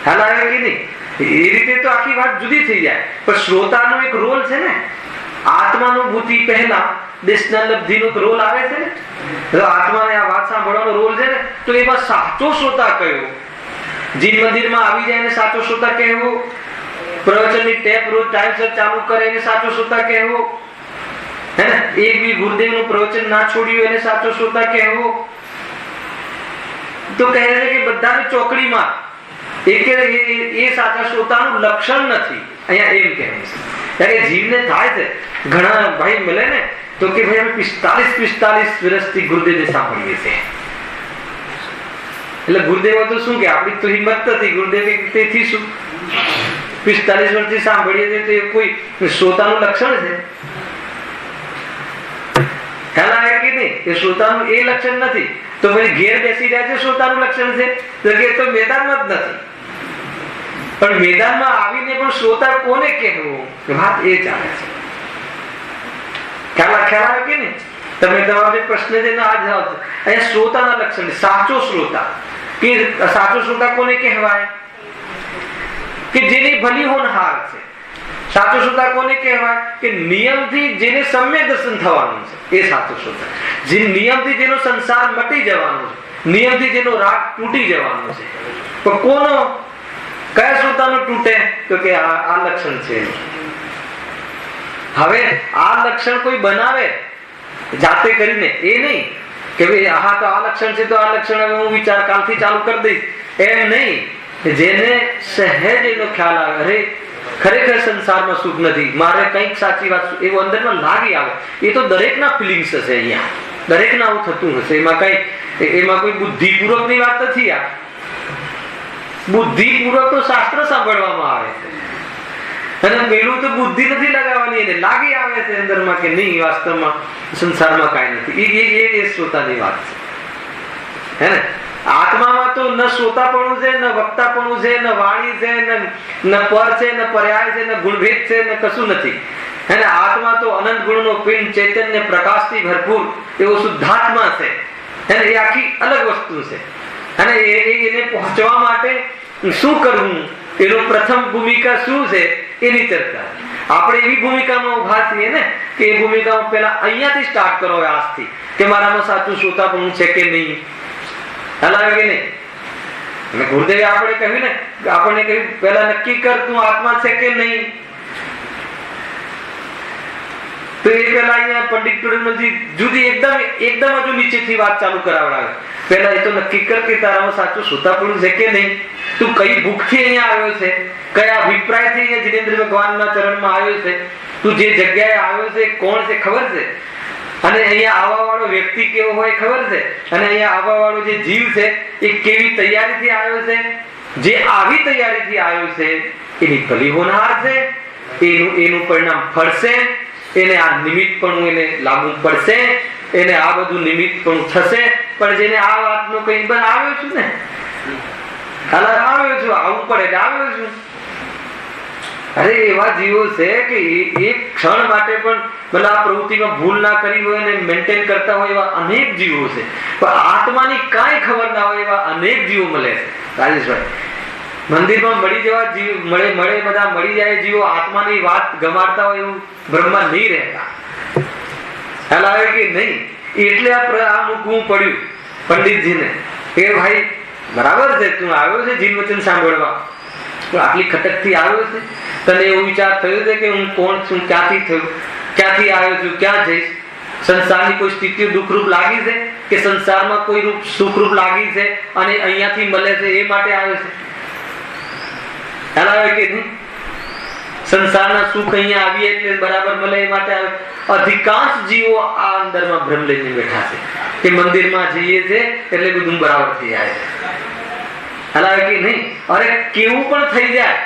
[SPEAKER 1] ખ્યાલ આવે કે નહીં? એ રીતે તો આખી વાત જુદી થઈ જાય, પણ શ્રોતાનો એક રોલ છે ને, આત્માનુભૂતિ પહેલા દેશના લબ્ધિનો રોલ આવે છે ને, તો આત્માને આ વાત સાંભળવાનો રોલ છે ને, તો એમાં સાચો શ્રોતા કયો? જીન મંદિરમાં આવી જાય એને સાચો શ્રોતા કહેવો, પ્રવચનની ટેપ રોજ ટાઈમસર ચાલુ કરે એને સાચો શ્રોતા કહેવો, હે ને, એક બી ગુરુદેવનું પ્રવચન ના છોડ્યું એને સાચો શ્રોતા કહેવો. તો કહે છે કે બધાને ચોકડીમાં એ સાચા શ્રોતાનું લક્ષણ નથી. અહીંયા એમ કહેવું છે કે જીવને થાય છે, ઘણા ભાઈ મળે ને તો કે ભાઈ અમે 45 વર્ષથી ગુરુદેવને સાંભળીએ છીએ. એટલે ગુરુદેવ તો શું કે આપણી તો હિંમત નથી, ગુરુદેવ તેથી શું 45 વર્ષથી સાંભળીએ છીએ, તો એ કોઈ શ્રોતાનું લક્ષણ છે? ખ્યાલ આવે કે નહીં? કે શ્રોતાનું એ લક્ષણ નથી, તો ભાઈ ઘેર બેસી રહ્યા છે શ્રોતાનું લક્ષણ છે, તો કે તો મેદાનમાં જ નથી. પણ મેદાનમાં આવીને પણ શ્રોતા કોને કહેવો, વાત એ ચાલે છે. ખ્યાલ આવે કે નહીં? તમે તમારો જે પ્રશ્ન છે ને આ જવાબ છે. અહીંયા શ્રોતાના લક્ષણ, સાચો શ્રોતા, કે સાચો શ્રોતા કોને કહેવાય? કે જેની ભલી હોનહાર છે. સાચો શ્રોતા કોને કહેવાય? કે નિયમથી જેને સમ્યક દર્શન થવાનું છે એ સાચો શ્રોતા. જે નિયમથી જેનો સંસાર મટી જવાનો છે, નિયમથી જેનો રાગ તૂટી જવાનો છે. તો કોનો, કયા શ્રોતાનો તૂટે? તો કે આ લક્ષણ છે. હવે આ લક્ષણ કોઈ બનાવે જાતે કરીને, એ નહીં કે ભાઈ હા તો આ લક્ષણ છે તો આ લક્ષણ હવે હું વિચાર કાલથી ચાલુ કરી દઈશ, એમ નહીં. જેને સહેજ એનો ખ્યાલ આવે, અરે ખરેખર સંસારમાં સુખ નથી, મારે કંઈક સાચી વાત, એવું અંદરમાં લાગી આવે. એ તો દરેકના ફિલિંગ્સ હશે, અહીંયા દરેકના આવું થતું હશે. એમાં કોઈ બુદ્ધિપૂર્વકની વાત નથી. આ બુદ્ધિપૂર્વક તો શાસ્ત્ર સાંભળવામાં આવે છે, અને પેલું તો બુદ્ધિ નથી લગાવવાની, એને લાગી આવે છે અંદરમાં કે નહીં વાસ્તવમાં સંસારમાં કાંઈ નથી. એ શ્રોતાની વાત છે, હે ને? આત્મામાં તો ન શ્રોતાપણું છે, ન વક્તાપણું છે, ન વાણી છે, ન પર છે, ન પર્યાય છે, ન ગુણભેદ છે, ન કશું નથી. હે ને? આત્મા તો અનંત ગુણનો પિંડ, ચૈતન્ય પ્રકાશથી ભરપૂર એવો શુદ્ધાત્મા છે. હે ને? એ આખી અલગ વસ્તુ છે. અને એને પહોંચવા માટે શું કરવું, એનો પ્રથમ ભૂમિકા શું છે એની ચર્ચા. આપણે એવી ભૂમિકામાં ઉભા છીએ ને કે એ ભૂમિકામાં પેલા અહીંયાથી સ્ટાર્ટ કરો, આજથી, કે મારામાં સાચું શ્રોતાપણું છે કે નહીં. હલાવે કે નહીં? અને ગુરુદેવે આપણે કહ્યું ને, આપણને કહ્યું પહેલા નક્કી કર તું આત્મા છે કે નહીં. તો એ પેલા અહીંયા પંડિત ટોડરમલજી જુદી એકદમ હજુ નીચેથી વાત ચાલુ કરાવડાવે. પહેલા એ તો નક્કી કર કે તારામાં સાચું સુતાપણું છે કે નહીં. તું કઈ ભૂખથી અહીંયા આવ્યો છે, કયા અભિપ્રાયથી અહીંયા જીનેન્દ્ર ભગવાનના ચરણમાં આવ્યો છે, તું જે જગ્યાએ આવ્યો છે કોણ છે ખબર છે, અને અહીંયા આવવા વાળો વ્યક્તિ કેવો હોય ખબર છે, અને અહીંયા આવવા વાળો જે જીવ છે એ કેવી તૈયારીથી આવ્યો છે. જે આવી તૈયારીથી આવ્યો છે એની ભલી હોનહાર છે, એનું પરિણામ ફળશે, એને આ નિમિત્તપણું એને લાગુ પડશે, એને આ બધું નિમિત્તપણું થશે. પણ જેને આ વાતનો કઈ બસ આવ્યો છું ને, આવ્યો છું, આવવું પડે એટલે આવ્યો છું. અરે એવા જીવો છે કે એક ક્ષણ માટે પણ ભલે આ પ્રવૃત્તિમાં ભૂલ ના કરી હોય અને મેન્ટેન કરતા હોય એવા અનેક જીવો છે. પણ આત્માની કાંઈ ખબર ના હોય એવા અનેક જીવો મળે છે. રાજેશભાઈ, મંદિરમાં મળી જવા જીવ મળે બધા મળી જાય જીવો આત્માની વાત ગમાડતા હોય એવું બ્રહ્મા નહીં રહેતા. ખ્યાલ આવે કે નહીં? એટલે આ મૂકવું પડ્યું પંડિતજીને કે ભાઈ બરાબર છે, તું આવ્યો છે જીન વચન સાંભળવા, આટલી ખટકથી આવ્યો છે, તને એવો વિચાર થયો છે કે હું કોણ છું, ક્યાંથી થયું, ક્યાંથી આવ્યો છું, ક્યાં જઈશ, સંસારની કોઈ સ્થિતિઓ દુઃખરૂપ લાગી છે કે સંસારમાં કોઈ રૂપ સુખરૂપ લાગી છે અને અહીંયાથી મળે છે એ માટે આવ્યો છે. ખ્યાલ આવે કે નહીં? સંસારના સુખ અહીંયા આવીએ એટલે બરાબર મળે એ માટે આવે. અધિકાંશ જીવો આ અંદરમાં ભ્રમ લઈને બેઠા છે કે મંદિરમાં જઈએ છે એટલે બધું બરાબર થઈ જાય છે. ખ્યાલ આવે કે નહીં? અરે કેવું પણ થઈ જાય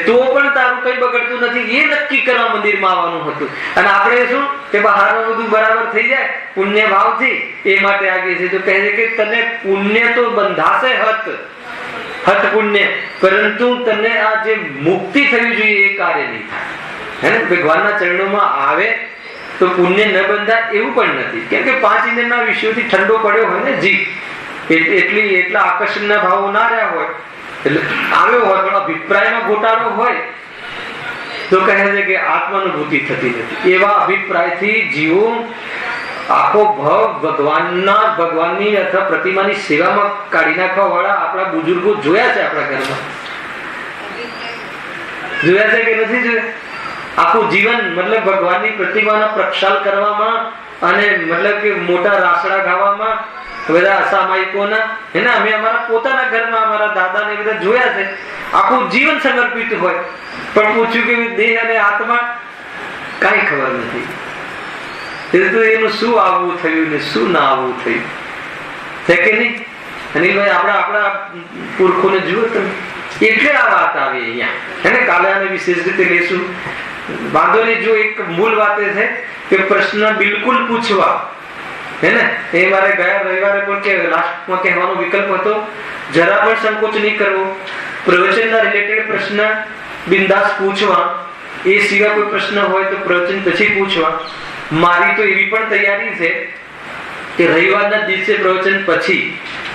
[SPEAKER 1] તો પણ તારું કઈ બગડતું નથી, એ નક્કી કરવા મંદિરમાં આવવાનું હતું. અને આપણે શું કે બહારનું બધું બરાબર થઈ જાય પુણ્ય ભાવથી એ માટે આવીએ છીએ. તો કહે છે કે તને પુણ્ય તો બંધાશે હત પુણ્ય, પરંતુ તને આ જે મુક્તિ થવી જોઈએ એ કાર્ય નહીં થાય. હે ને? ભગવાનના ચરણોમાં આવે તો પુણ્ય ન બંધાય એવું પણ નથી. કેમ કે 5 ઇન્દ્રિયના વિષયોથી ઠંડો પડ્યો હોય ને જીવ, એટલા આકર્ષણના ભાવો ના રહ્યા હોય, એટલે આવ્યો હોય પણ અભિપ્રાયમાં ગોટાળો હોય તો કહે છે કે આત્માનુભૂતિ થતી નથી. એવા અભિપ્રાયથી જીવો આખો ભગવાનની અથવા પ્રતિમાની સેવામાં કાઢી નાખવા વાળા આપણા બુજુર્ગો જોયા છે. આપણા ઘરમાં જોયા છે કે નથી જોયા? આખું જીવન મતલબ ભગવાનની પ્રતિમાના પ્રક્ષાલ કરવામાં અને મતલબ કે મોટા રાસડા ગાવામાં બધા અસામાયિકોના, એને અમે અમારા પોતાના ઘરમાં અમારા દાદાને બધા જોયા છે. આખું જીવન સમર્પિત હોય પણ પૂછ્યું કે દેહ અને આત્મા કાંઈ ખબર નથી. એનું શું આવવું થયું ને શું ના આવવું થયું છે કે નહીં? અનિલભાઈ, આપણા પુરખોને જુઓ તમે, એટલે આ વાત આવી અહીંયા. એને કાલે આને વિશેષ રીતે લેશું, વાંધો નહીં. જો એક મૂળ વાત એ છે કે પ્રશ્ન બિલકુલ પૂછવા, હે ને? એ મારે ગયા રવિવારે પણ કે લાસ્ટમાં કહેવાનો વિકલ્પ હતો, જરા પણ સંકોચ નહીં કરવો. પ્રવચનના રિલેટેડ પ્રશ્ન બિંદાસ પૂછવા, એ સિવાય કોઈ પ્રશ્ન હોય તો પ્રવચન પછી પૂછવા. મારી તો એવી પણ તૈયારી છે કે રવિવારના દિવસે પ્રવચન પછી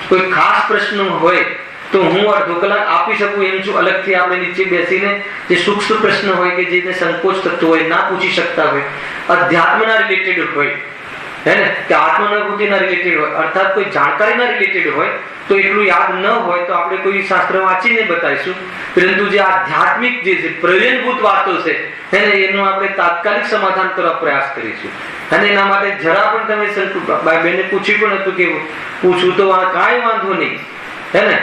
[SPEAKER 1] કોઈ ખાસ પ્રશ્ન હોય તો હું અડધો કલાક આપી શકું એમ છું. અલગથી આપણે નીચે બેસીને જે સૂક્ષ્મ પ્રશ્ન હોય કે જેને સંકોચ થતો હોય, ના પૂછી શકતા હોય, અધ્યાત્મના રિલેટેડ હોય, હે ને, કે આત્માનુભૂતિના રિલેટેડ હોય, અર્થાત કોઈ જાણકારીના રિલેટેડ હોય તો એટલું યાદ ન હોય તો આપણે કોઈ શાસ્ત્ર વાંચીને બતાવીશું. પરંતુ જે આધ્યાત્મિક જે પ્રયોજનભૂત વાતો છે એને એનું આપણે તાત્કાલિક સમાધાન કરવા પ્રયાસ કરીશું. અને એના માટે જરા પણ તમે બેને પૂછ્યું પણ હતું કે પૂછવું તો કાંઈ વાંધો નહીં, હે ને?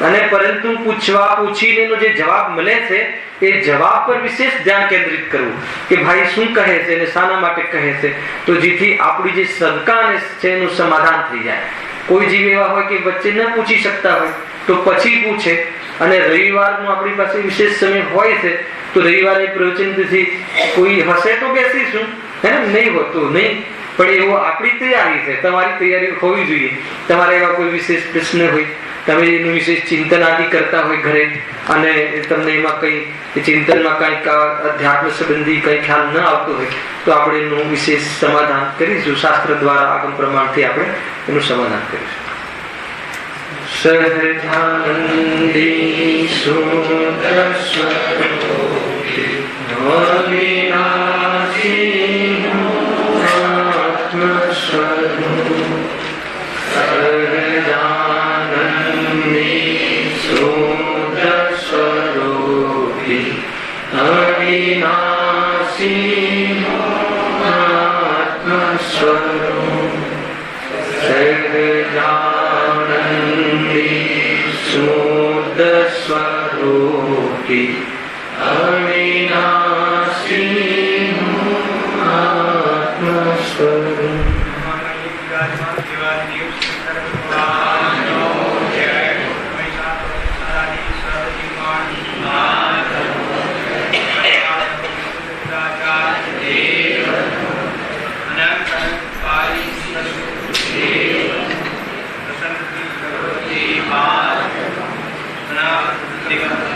[SPEAKER 1] અને પરંતુ પૂછીને એનો જે જવાબ મળે છે એ જવાબ પર વિશેષ ધ્યાન કેન્દ્રિત કરવું કે ભાઈ શું કહે છે અને શાના માટે કહે છે, તો જેથી આપણી જે શંકા છે એનું સમાધાન થઈ જાય. કોઈ જીવ એવા હોય કે વચ્ચે ન પૂછી શકતા હોય તો પછી પૂછે. અને રવિવારનું આપણી પાસે વિશેષ સમય હોય છે તો રવિવારે પ્રવચનથી કોઈ હશે તો બેસીશું, હે ને? નહીં હોય તો નહીં. પણ એવો આપણી તૈયારી છે, તમારી તૈયારી હોવી જોઈએ. તમારે એવા કોઈ વિશેષ પ્રશ્ન હોય, તમે એનું વિશેષ ચિંતન આદિ કરતા હોય ઘરે, અને તમને એમાં કઈ ચિંતનમાં કઈક અધ્યાત્મ સંબંધી કઈ ખ્યાલ ન આવતો હોય તો આપણે એનું વિશેષ સમાધાન કરીશું. શાસ્ત્ર દ્વારા આગમ પ્રમાણથી આપણે એનું સમાધાન કરીશું. સહજાનંદી सहजानंदी स्मूर्त स्वरूपी अविनाशी आत्मस्वरूप।
[SPEAKER 2] Terima kasih.